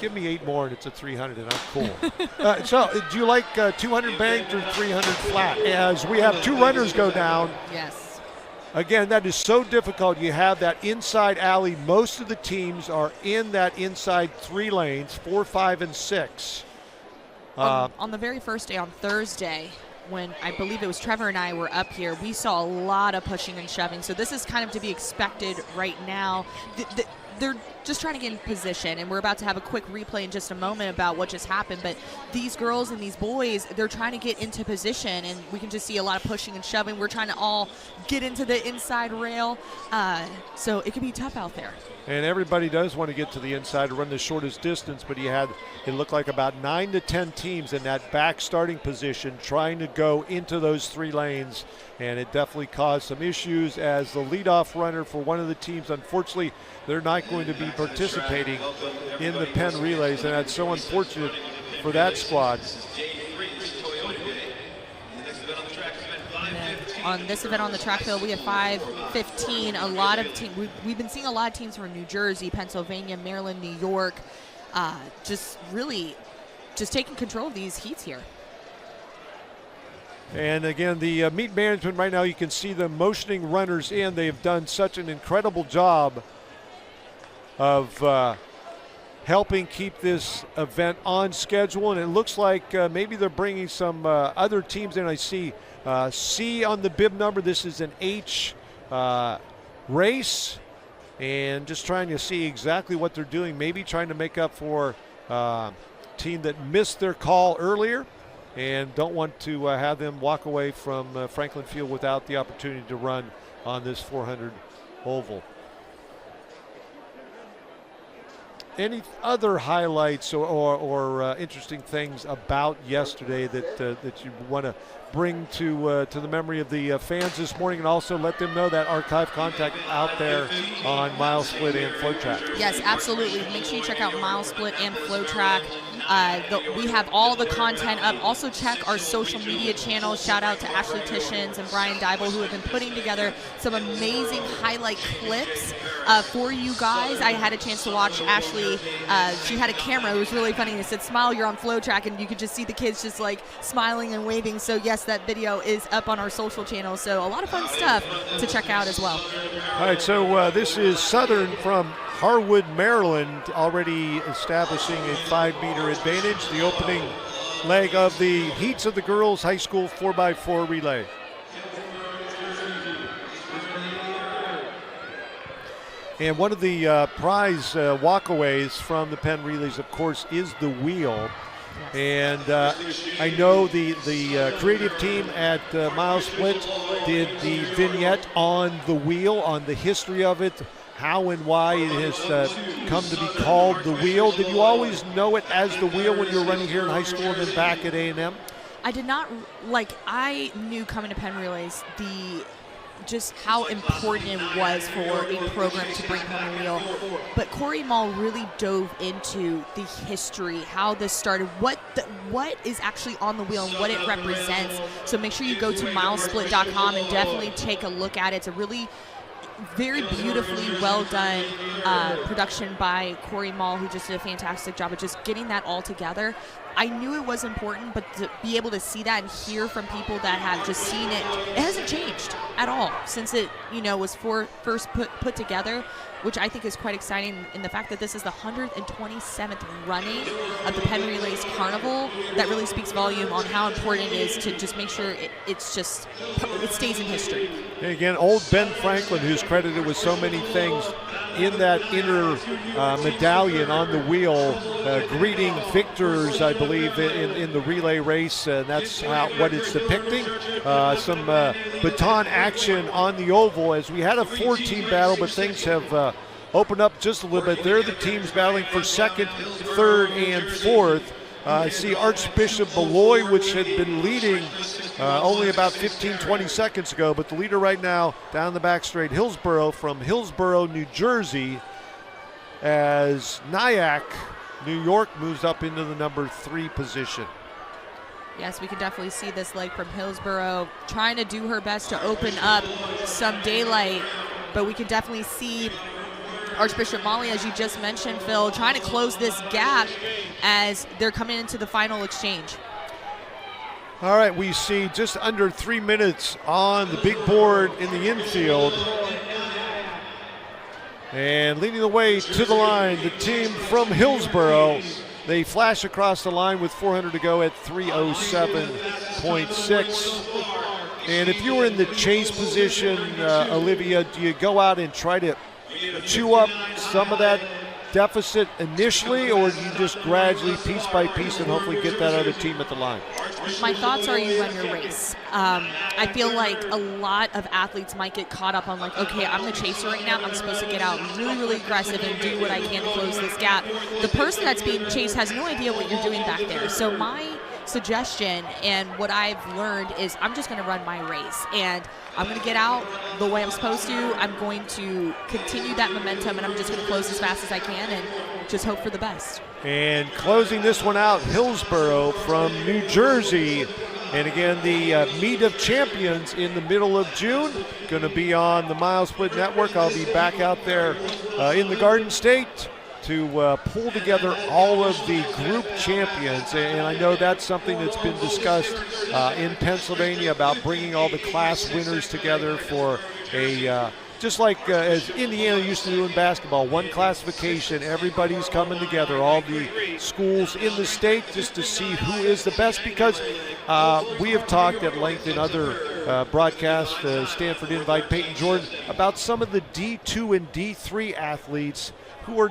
Give me 8 more and it's a 300 and I'm cool. So do you like 200 banked or 300 flat? As we have 2 runners go down. Yes. Again, that is so difficult. You have that inside alley. Most of the teams are in that inside 3 lanes, 4, 5, and 6. On the very first day, on Thursday, when I believe it was Trevor and I were up here, we saw a lot of pushing and shoving. So this is kind of to be expected right now. they're just trying to get in position, and we're about to have a quick replay in just a moment about what just happened. But these girls and these boys, they're trying to get into position, and we can just see a lot of pushing and shoving. We're trying to all get into the inside rail, so it can be tough out there. And everybody does want to get to the inside to run the shortest distance, but it looked like about 9 to 10 teams in that back starting position trying to go into those 3 lanes, and it definitely caused some issues as the leadoff runner for one of the teams, unfortunately, they're not going to be participating in the Penn Relays, and that's so unfortunate for that squad. On this event on the track field, we have 5:15. A lot of teams. We've been seeing a lot of teams from New Jersey, Pennsylvania, Maryland, New York, just taking control of these heats here. And again, the meet management right now, you can see them motioning runners in. They've done such an incredible job of helping keep this event on schedule, and it looks like maybe they're bringing some other teams in. I see C on the bib number. This is an H race, and just trying to see exactly what they're doing, maybe trying to make up for team that missed their call earlier and don't want to have them walk away from Franklin Field without the opportunity to run on this 400 oval. Any other highlights or interesting things about yesterday that you want to bring to the memory of the fans this morning, and also let them know that archive content out there on MileSplit and FloTrack? Yes, absolutely. Make sure you check out MileSplit and FloTrack. We have all the content up. Also check our social media channels. Shout out to Ashley Tishins and Brian Dybel, who have been putting together some amazing highlight clips for you guys. I had a chance to watch Ashley. She had a camera. It was really funny. It said, "Smile, you're on FloTrack," and you could just see the kids just like smiling and waving. So yes, that video is up on our social channel. So a lot of fun stuff to check out as well. All right, so this is Southern from Harwood, Maryland, already establishing a 5-meter advantage. The opening leg of the heats of the girls high school 4x4 relay. And one of the prize walkaways from the Penn Relays, of course, is the wheel. And I know the creative team at MileSplit did the vignette on the wheel, on the history of it, how and why it has come to be called the wheel. Did you always know it as the wheel when you were running here in high school and then back at A&M? I did not, I knew coming to Penn Relays just how important it was for a program to bring home a wheel. But Corey Mall really dove into the history, how this started, what is actually on the wheel and what it represents. So make sure you go to milesplit.com and definitely take a look at it. It's a really very beautifully well done production by Corey Mall, who just did a fantastic job of just getting that all together. I knew it was important, but to be able to see that and hear from people that have just seen it, it hasn't changed at all since it, was first put together, which I think is quite exciting in the fact that this is the 127th running of the Penn Relays Carnival. That really speaks volume on how important it is to just make sure it stays in history. And again, old Ben Franklin, who's credited with so many things in that inner medallion on the wheel, greeting victors, I believe, in the relay race, and that's what it's depicting. Some baton action on the oval as we had a 4-team battle, but things have opened up just a little bit. They're the teams battling for second, third, and fourth. I see Archbishop Beloy, which had been leading only about 15-20 seconds ago, but the leader right now down the back straight, Hillsborough from Hillsborough, New Jersey, as Nyack, New York, moves up into the number 3 position. Yes, we can definitely see this leg from Hillsborough trying to do her best to open up some daylight, but we can definitely see Archbishop Molly, as you just mentioned, Phil, trying to close this gap as they're coming into the final exchange. All right, we see just under 3 minutes on the big board in the infield. And leading the way to the line, the team from Hillsborough. They flash across the line with 400 to go at 3:07.6. And if you were in the chase position, Olivia, do you go out and try to chew up some of that deficit initially, or do you just gradually, piece by piece, and hopefully get that other team at the line? My thoughts are you run your race. I feel like a lot of athletes might get caught up on like, okay, I'm the chaser right now. I'm supposed to get out really, really aggressive and do what I can to close this gap. The person that's being chased has no idea what you're doing back there. So my suggestion and what I've learned is I'm just going to run my race, and I'm going to get out the way I'm supposed to. I'm going to continue that momentum, and I'm just going to close as fast as I can and just hope for the best. And closing this one out, Hillsborough from New Jersey. And again, the Meet of Champions in the middle of June. Going to be on the Mile Split Network. I'll be back out there in the Garden State to pull together all of the group champions. And I know that's something that's been discussed in Pennsylvania about bringing all the class winners together for a just like as Indiana used to do in basketball, one classification, everybody's coming together, all the schools in the state, just to see who is the best, because we have talked at length in other broadcasts, Stanford Invite, Peyton Jordan, about some of the D2 and D3 athletes who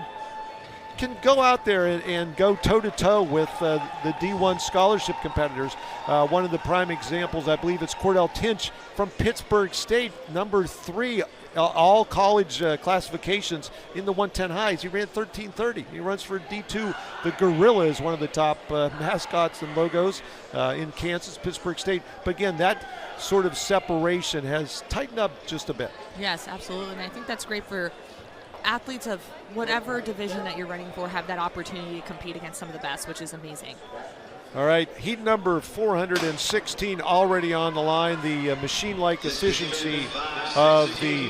can go out there and go toe-to-toe with the D1 scholarship competitors. One of the prime examples, I believe it's Cordell Tinch from Pittsburgh State, number 3 all college classifications in the 110 highs. He ran 13:30. He runs for D2. The Gorillas, one of the top mascots and logos in Kansas, Pittsburgh State. But again, that sort of separation has tightened up just a bit. Yes, absolutely. And I think that's great for athletes of whatever division that you're running for, have that opportunity to compete against some of the best, which is amazing. All right, heat number 416 already on the line. The machine-like efficiency of the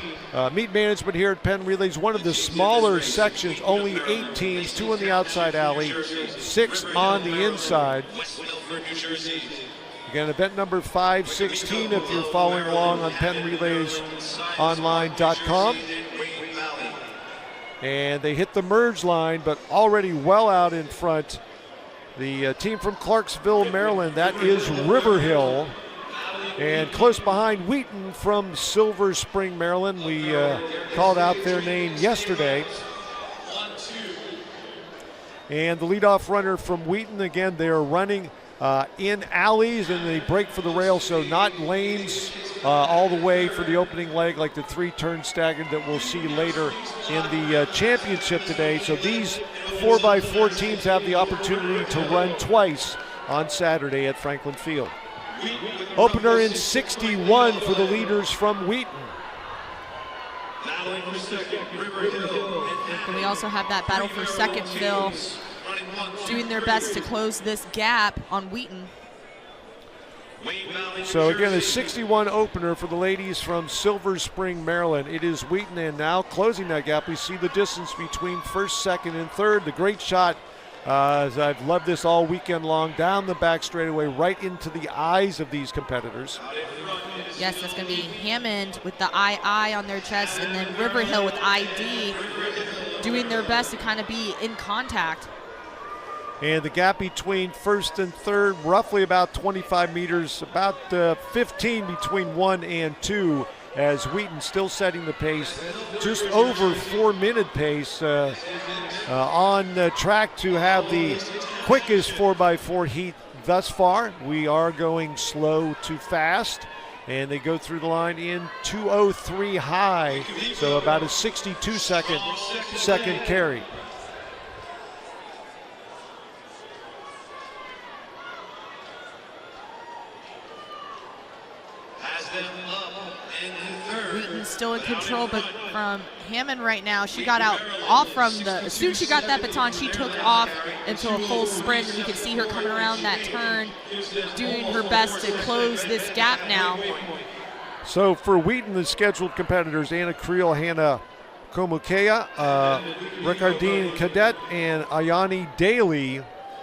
meet management here at Penn Relays. One of the smaller sections, only 8 teams, 2 in the outside alley, 6 on the inside. Again, event number 516 if you're following along on PennRelaysOnline.com. And they hit the merge line, but already well out in front. The team from Clarksville, Maryland, that is River Hill. And close behind, Wheaton from Silver Spring, Maryland. We called out their name yesterday. And the leadoff runner from Wheaton, again, they are running in alleys, and they break for the rail, so not lanes all the way for the opening leg like the 3-turn staggered that we'll see later in the championship today. So these 4x4 teams have the opportunity to run twice on Saturday at Franklin Field. Opener in 61 for the leaders from Wheaton. And we also have that battle for second, Phil, doing their best to close this gap on Wheaton. So again, a 61 opener for the ladies from Silver Spring, Maryland. It is Wheaton, and now closing that gap, we see the distance between first, second, and third. The great shot, as I've loved this all weekend long, down the back straightaway, right into the eyes of these competitors. Yes, that's going to be Hammond with the II on their chest, and then River Hill with ID doing their best to kind of be in contact. And the gap between first and third, roughly about 25 meters, about 15 between 1 and 2, as Wheaton still setting the pace, just over 4-minute pace, on track to have the quickest 4x4 heat thus far. We are going slow to fast, and they go through the line in 2:03 high, so about a 62-second carry. Wheaton's still in control, but from Hammond right now, she got out off from as soon as she got that baton, she took off into a full sprint, and you can see her coming around that turn, doing her best to close this gap now. So for Wheaton, the scheduled competitors, Anna Creel, Hannah Komukea, Ricardine Cadet, and Ayani Daly.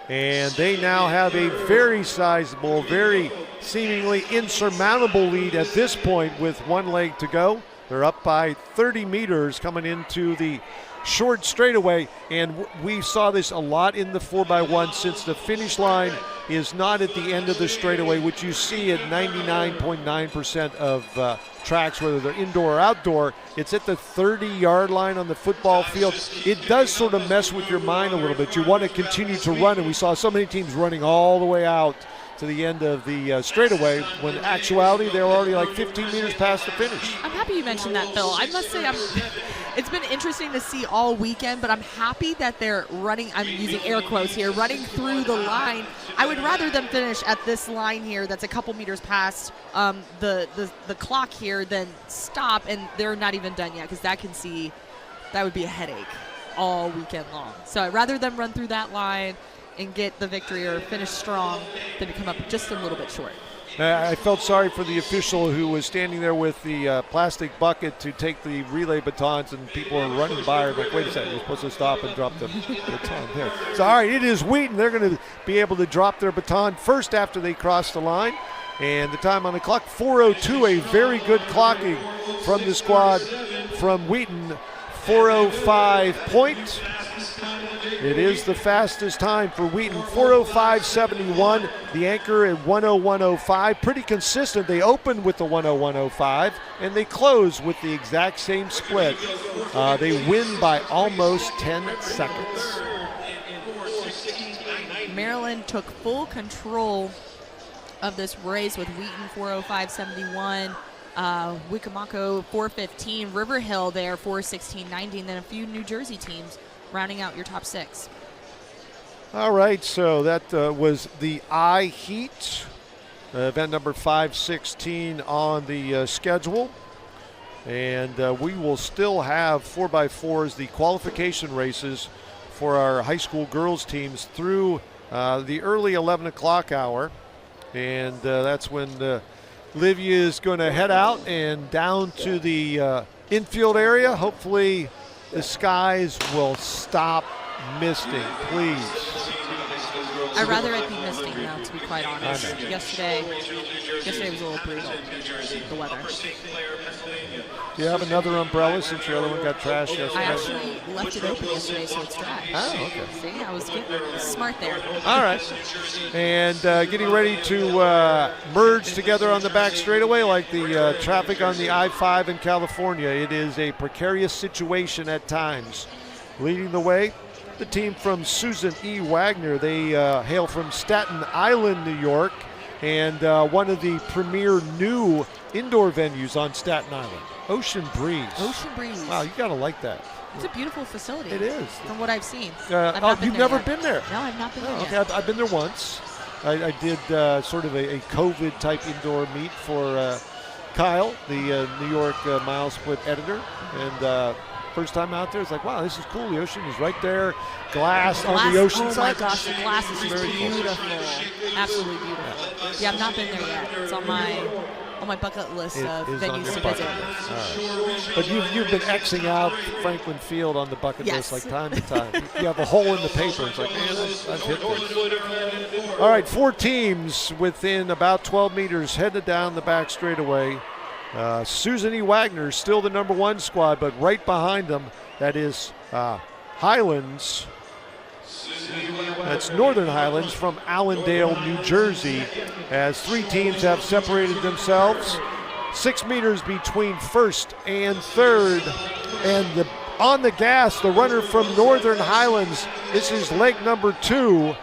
And they now have a very sizable, very seemingly insurmountable lead at this point with 1 leg to go. They're up by 30 meters coming into the short straightaway, and we saw this a lot in the 4x1 since the finish line is not at the end of the straightaway, which you see at 99.9% of tracks, whether they're indoor or outdoor. It's at the 30-yard line on the football field. It does sort of mess with your mind a little bit. You want to continue to run, and we saw so many teams running all the way out to the end of the straightaway, when in actuality they were already like 15 meters past the finish. I'm happy you mentioned that, Phil. I must say it's been interesting to see all weekend, but I'm happy that they're running, I'm using air quotes here, running through the line. I would rather them finish at this line here that's a couple meters past the clock here than stop and they're not even done yet, because that would be a headache all weekend long. So I'd rather them run through that line and get the victory or finish strong than to come up just a little bit short. I felt sorry for the official who was standing there with the plastic bucket to take the relay batons, and people are running by her like, wait a second, you're supposed to stop and drop the baton there. So, all right, it is Wheaton. They're going to be able to drop their baton first after they cross the line. And the time on the clock, 4:02, a very good clocking from the squad from Wheaton. 4:05 point. It is the fastest time for Wheaton, 4:05.71. The anchor at 1:01.05. Pretty consistent. They opened with the 1:01.05 and they close with the exact same split. They win by almost 10 seconds. Maryland took full control of this race with Wheaton 4:05.71. Wicomico 4:15. River Hill there 4:16.90, and then a few New Jersey teams rounding out your top six. All right, so that was the I heat, event number 516 on the schedule. And we will still have 4x4s, the qualification races for our high school girls teams through the early 11 o'clock hour. And that's when Livia is going to head out and down to the infield area. Hopefully the skies will stop misting, please. I'd rather it be misting now, to be quite honest. Yesterday was a little brutal, the weather. Do you have another umbrella since your other one got trashed yesterday? I actually left it open yesterday, so it's dry. Oh, okay. See, I was smart there. All right. And getting ready to merge together on the back straightaway like the traffic on the I-5 in California. It is a precarious situation at times. Leading the way, the team from Susan E. Wagner. They hail from Staten Island, New York, and one of the premier new indoor venues on Staten Island, Ocean Breeze. Ocean Breeze. Wow, you gotta like that. It's a beautiful facility. It is. From what I've seen. You've never been there? No, I've not been there okay, yet. I've been there once. I did sort of a COVID-type indoor meet for Kyle, the New York mile split editor, and first time out there, it's like, wow, this is cool. The ocean is right there. Glass on the ocean side. Oh my gosh, the glass is just beautiful. Absolutely beautiful. Yeah, I've not been there yet. It's on my bucket list of venues to visit. Right. But you've been Xing out Franklin Field on the bucket yes. list like time to time. You have a hole in the paper. It's like, man, I've hit this. All right, 4 teams within about 12 meters headed down the back straightaway. Susan E. Wagner still the number 1 squad, but right behind them, that is Highlands. That's Northern Highlands from Allendale, New Jersey, as 3 teams have separated themselves. 6 meters between first and third. And on the gas, the runner from Northern Highlands, this is leg number 2.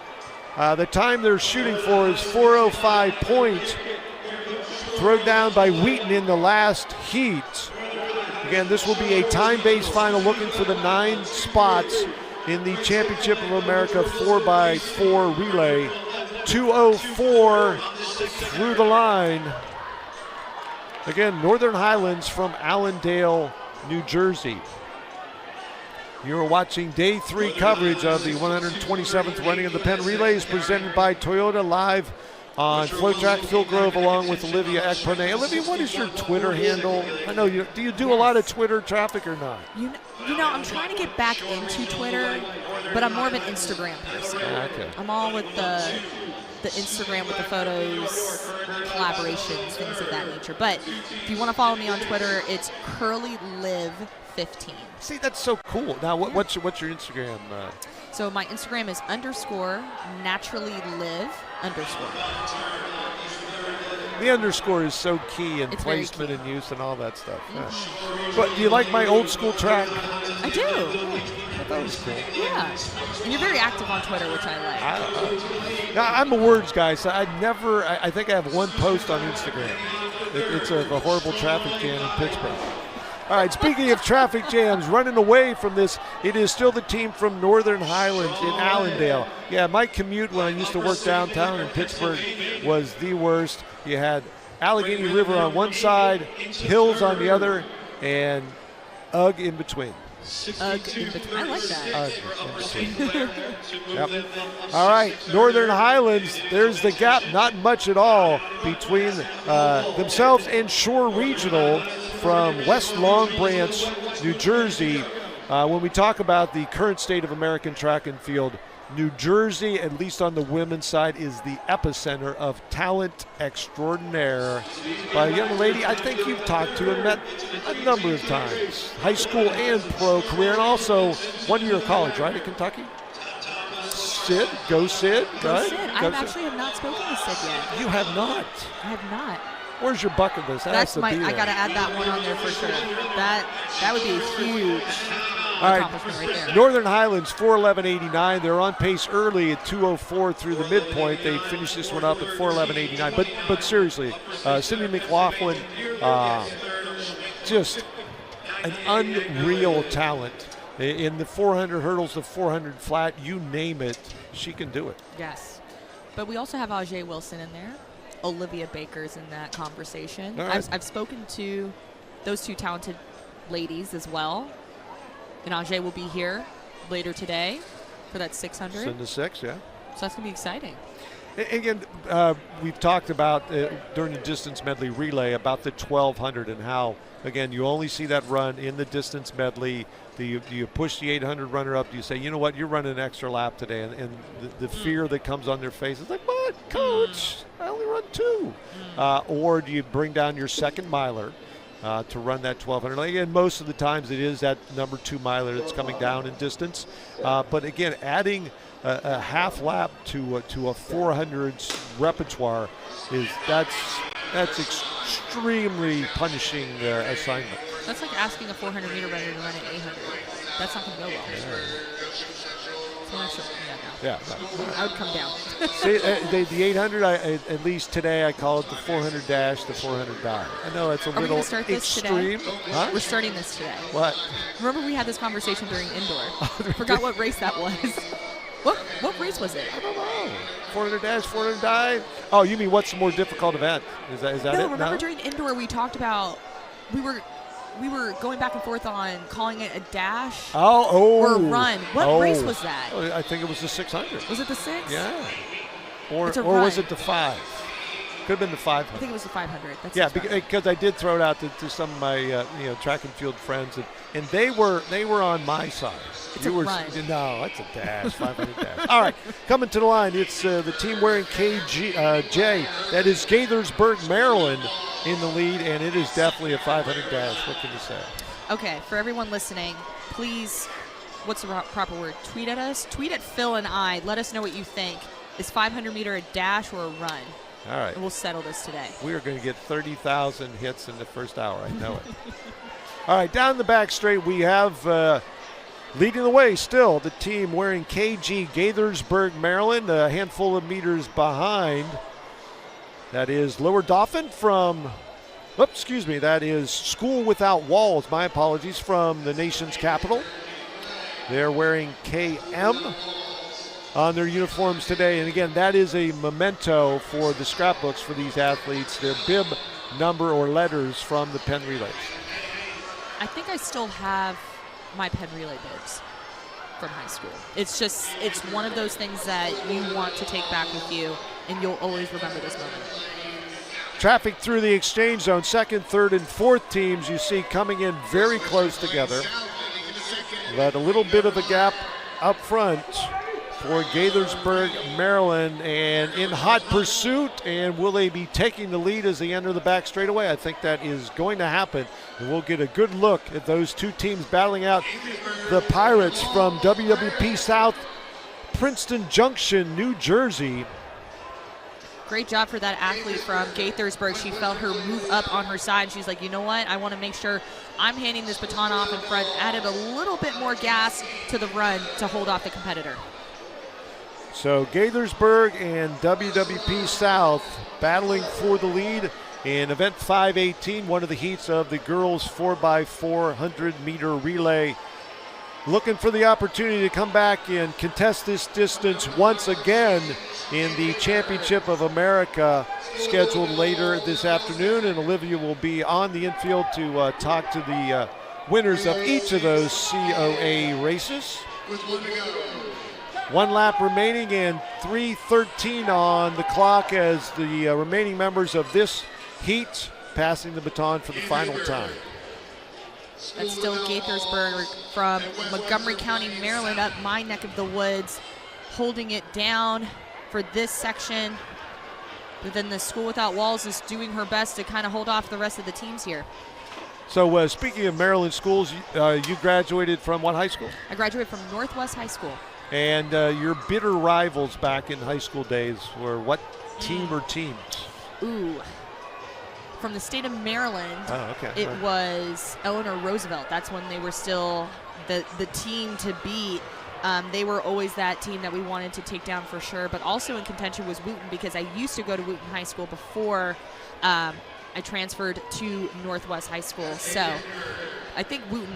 The time they're shooting for is 4:05 point. Thrown down by Wheaton in the last heat. Again, this will be a time-based final looking for the 9 spots in the Championship of America 4x4 relay. 2:04 through the line. Again, Northern Highlands from Allendale, New Jersey. You're watching day 3 coverage of the 127th running of the Penn Relays presented by Toyota live on FloTrack. Phil Grove along with Olivia Ekpone. Olivia, what is your Twitter handle? I know do you do a lot of Twitter traffic or not? You know, I'm trying to get back into Twitter, but I'm more of an Instagram person. Okay. I'm all with the the Instagram with the photos, collaborations, things of that nature. But if you want to follow me on Twitter, it's CurlyLive15. See, that's so cool. Now, what's your Instagram? So my Instagram is _naturallylive_. The underscore is so key in It's placement key. and use and all that stuff. Yeah. But do you like my old school track? I do. That was cool. Yeah. And you're very active on Twitter, which I like. Now, I'm a words guy, so I think I have one post on Instagram. It's a horrible traffic jam in Pittsburgh. All right, speaking of traffic jams, running away from this, it is still the team from Northern Highlands in Allendale. Yeah, my commute when I used to work downtown in Pittsburgh was the worst. You had Allegheny River on one side, hills on the other, and UGG in between. UGG in between. I like that. UGG in between. Yep. All right, Northern Highlands, there's the gap, not much at all between themselves and Shore Regional from West Long Branch, New Jersey. When we talk about the current state of American track and field, New Jersey, at least on the women's side, is the epicenter of talent extraordinaire by a young lady I think you've talked to and met a number of times. High school and pro career, and also 1 year of college, right, at Kentucky? Sid? Go Sid, right? Sid. I actually have not spoken to Sid yet. You have not? I have not. Where's your bucket list? That's I got to add that one on there for sure. That would be a huge accomplishment right there. Northern Highlands 4:11.89. They're on pace early at 2:04 through the midpoint. They finished this one up at 4:11.89. But seriously, Cindy McLaughlin, just an unreal talent in the 400 hurdles, the 400 flat. You name it, she can do it. Yes, but we also have Ajay Wilson in there. Olivia Baker's in that conversation. Right. I've spoken to those two talented ladies as well. And Ajay will be here later today for that 600. 7 to 6, yeah. So that's going to be exciting. Again, we've talked about during the distance medley relay about the 1200 and how, again, you only see that run in the distance medley. Do you push the 800 runner up? Do you say, you know what, you're running an extra lap today? And the fear that comes on their face is like, what, coach? I only run 2. Or do you bring down your second miler to run that 1200? Again, most of the times it is that number 2 miler that's coming down in distance. But again, adding a half lap to a 400s repertoire that's extremely punishing assignment. That's like asking a 400-meter runner to run an 800. That's not going to go well. Yeah. I would come down. See, the 800, at least today, I call it the 400 dash, the 400 die. I know it's a Are little we start this extreme. Today? Huh? We're starting this today. What? Remember we had this conversation during indoor. I forgot what race that was. What race was it? I don't know. 400 dash, 400 die. Oh, you mean what's the more difficult event? Is that it? No, remember during indoor we talked about we were going back and forth on calling it a dash or a run. What race was that? Oh, I think it was the 600. Was it the 6? Yeah. Or run. was it the 5? Could have been the 500. I think it was the 500. That's because I did throw it out to some of my track and field friends, and they were on my side. It's a run. No, it's a dash, 500 dash. All right, coming to the line, it's the team wearing KJ. That is Gaithersburg, Maryland, in the lead, and it is definitely a 500 dash. What can you say? Okay, for everyone listening, please, what's the proper word? Tweet at us. Tweet at Phil and I. Let us know what you think. Is 500 meter a dash or a run? All right. And we'll settle this today. We are going to get 30,000 hits in the first hour. I know it. All right, down the back straight, we have leading the way still the team wearing KG Gaithersburg, Maryland, a handful of meters behind. That is Lower Dauphin from, that is School Without Walls, my apologies, from the nation's capital. They're wearing KM on their uniforms today. And again, that is a memento for the scrapbooks for these athletes, their bib number or letters from the Penn Relays. I think I still have my Penn Relay bibs from high school. It's one of those things that you want to take back with you, and you'll always remember this moment. Traffic through the exchange zone, second, third, and fourth teams you see coming in very close together. But a little bit of a gap up front for Gaithersburg, Maryland, and in hot pursuit. And will they be taking the lead as they enter the back straightaway? I think that is going to happen, and we'll get a good look at those two teams battling out. The Pirates from WWP South, Princeton Junction, New Jersey. Great job for that athlete from Gaithersburg. She felt her move up on her side. She's like, you know what? I want to make sure I'm handing this baton off in front. Added a little bit more gas to the run to hold off the competitor. So Gaithersburg and WWP South battling for the lead in event 518, one of the heats of the girls 4x4 100-meter relay. Looking for the opportunity to come back and contest this distance once again in the Championship of America, scheduled later this afternoon. And Olivia will be on the infield to talk to the winners of each of those COA races. 1 lap remaining and 3:13 on the clock as the remaining members of this heat passing the baton for the final time. That's still Gaithersburg from Montgomery County, Maryland, up my neck of the woods, holding it down for this section. But then the School Without Walls is doing her best to kind of hold off the rest of the teams here. So speaking of Maryland schools, you graduated from what high school? I graduated from Northwest High School. And your bitter rivals back in high school days were what team or teams? Ooh. From the state of Maryland, it was Eleanor Roosevelt. That's when they were still the team to beat. They were always that team that we wanted to take down for sure. But also in contention was Wooten, because I used to go to Wooten High School before I transferred to Northwest High School. So I think Wooten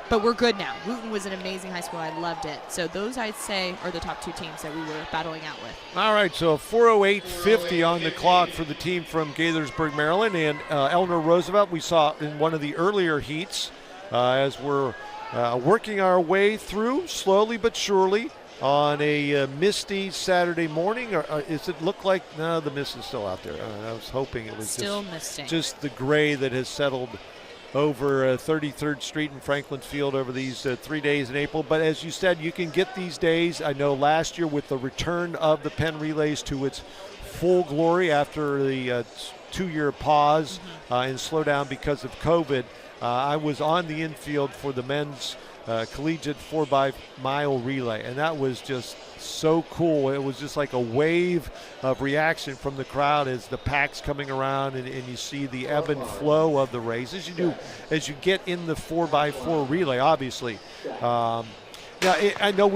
but we're good now. Wooten was an amazing high school. I loved it. So those, I'd say, are the top two teams that we were battling out with. All right, so 4:08:50 on the clock for the team from Gaithersburg, Maryland. And Eleanor Roosevelt we saw in one of the earlier heats as we're working our way through slowly but surely on a misty Saturday morning. Or does it look like, no, the mist is still out there. I was hoping it was still misting. Just the gray that has settled over 33rd Street and Franklin Field over these 3 days in April. But as you said, you can get these days. I know last year with the return of the Penn Relays to its full glory after the 2-year pause and slowdown because of COVID, I was on the infield for the men's collegiate 4-mile relay, and that was just so cool. It was just like a wave of reaction from the crowd as the pack's coming around, and you see the ebb and flow of the race as you get in the 4x4 relay, obviously. I know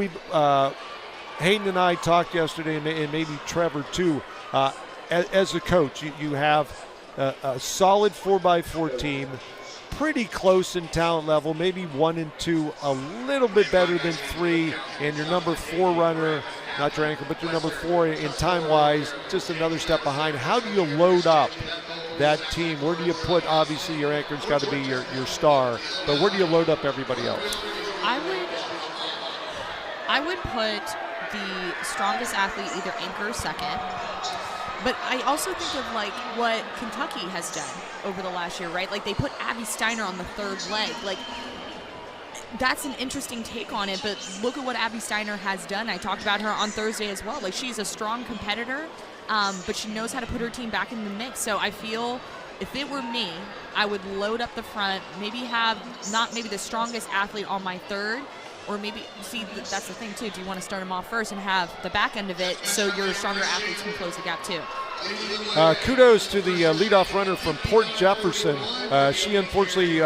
Hayden and I talked yesterday, and maybe Trevor too. As a coach, you have a solid 4x4 team, pretty close in talent level, maybe 1 and 2, a little bit better than 3, and your number 4 runner, not your anchor, but your number 4 in time-wise, just another step behind. How do you load up that team? Where do you put, obviously your anchor's got to be your star, but where do you load up everybody else? I would put the strongest athlete either anchor or second. But I also think of like what Kentucky has done over the last year, right? Like they put Abby Steiner on the 3rd leg. Like that's an interesting take on it, but look at what Abby Steiner has done. I talked about her on Thursday as well. Like she's a strong competitor, but she knows how to put her team back in the mix. So I feel if it were me, I would load up the front, maybe have not maybe the strongest athlete on my 3rd, or maybe, see, that's the thing too. Do you want to start them off first and have the back end of it so your stronger athletes can close the gap too? Kudos to the leadoff runner from Port Jefferson. She unfortunately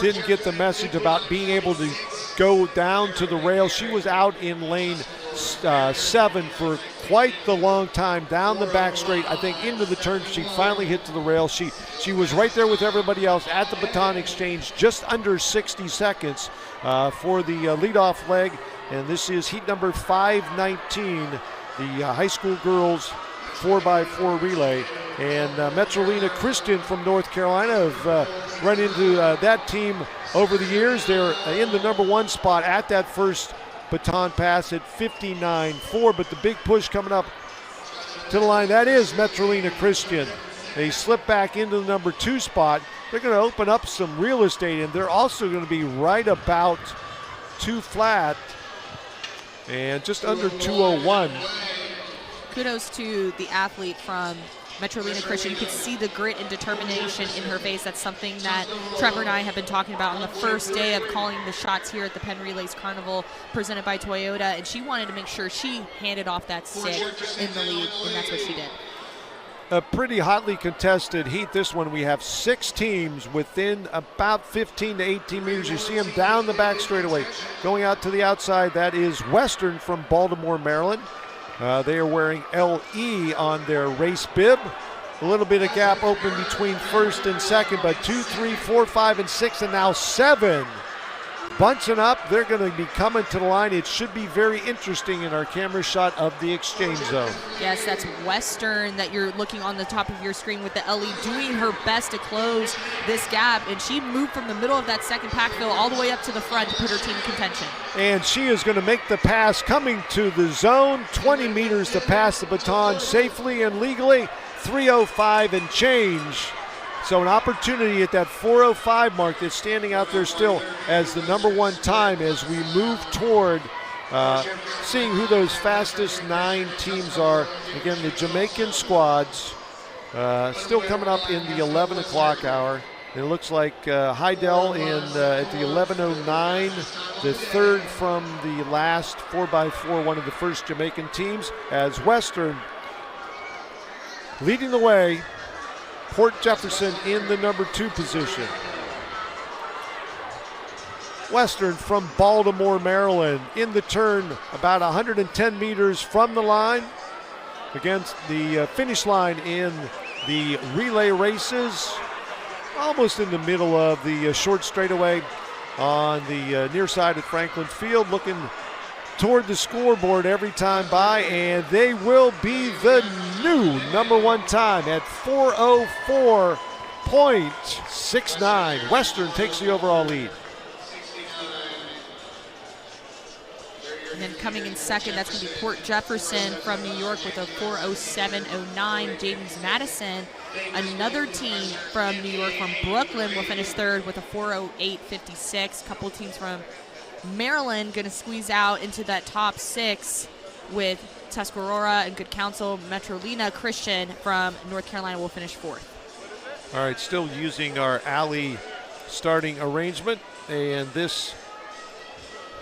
didn't get the message about being able to go down to the rail. She was out in lane 7 for quite the long time, down the back straight, I think into the turn. She finally hit to the rail. She was right there with everybody else at the baton exchange, just under 60 seconds for the leadoff leg. And this is heat number 519, the high school girls 4x4 relay. And Metrolina Christian from North Carolina have run into that team over the years. They're in the number 1 spot at that first baton pass at 59.4, but the big push coming up to the line, that is Metrolina Christian. They slip back into the number 2 spot. They're going to open up some real estate, and they're also going to be right about 2 flat and just under 2:01. Kudos to the athlete from Metrolina Christian. You could see the grit and determination in her face. That's something that Trevor and I have been talking about on the first day of calling the shots here at the Penn Relays Carnival presented by Toyota, and she wanted to make sure she handed off that stick in the lead, and that's what she did. A pretty hotly contested heat, this one. We have 6 teams within about 15 to 18 meters. You see them down the back straightaway. Going out to the outside, that is Western from Baltimore, Maryland. They are wearing LE on their race bib. A little bit of gap open between first and second, but 2, 3, 4, 5, and 6, and now 7. Bunching up, they're going to be coming to the line. It should be very interesting in our camera shot of the exchange zone. Yes, that's Western that you're looking on the top of your screen with the LE doing her best to close this gap, and she moved from the middle of that second pack fill all the way up to the front to put her team in contention. And she is going to make the pass coming to the zone, 20 meters to pass the baton safely and legally, 3:05 and change. So an opportunity at that 4:05 mark that's standing out there still as the #1 time as we move toward seeing who those fastest 9 teams are. Again, the Jamaican squads still coming up in the 11 o'clock hour. It looks like Heidel at the 11:09, the third from the last 4x4, one of the first Jamaican teams, as Western leading the way. Port Jefferson in the #2 position. Western from Baltimore, Maryland, in the turn about 110 meters from the line against the finish line in the relay races, almost in the middle of the short straightaway on the near side of Franklin Field, looking toward the scoreboard every time by, and they will be the new #1 time at 4:04.69. Western takes the overall lead. And then coming in second, that's going to be Port Jefferson from New York with a 4:07.09. James Madison, another team from New York, from Brooklyn, will finish third with a 4:08.56. A couple teams from Maryland going to squeeze out into that top 6 with Tuscarora and Good Counsel. Metrolina Christian from North Carolina will finish 4th. All right, still using our alley starting arrangement, and this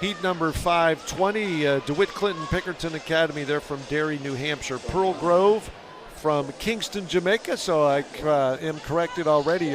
heat number 520, DeWitt Clinton Pickerton Academy. They're from Derry, New Hampshire. Pearl Grove from Kingston, Jamaica, so I am corrected already.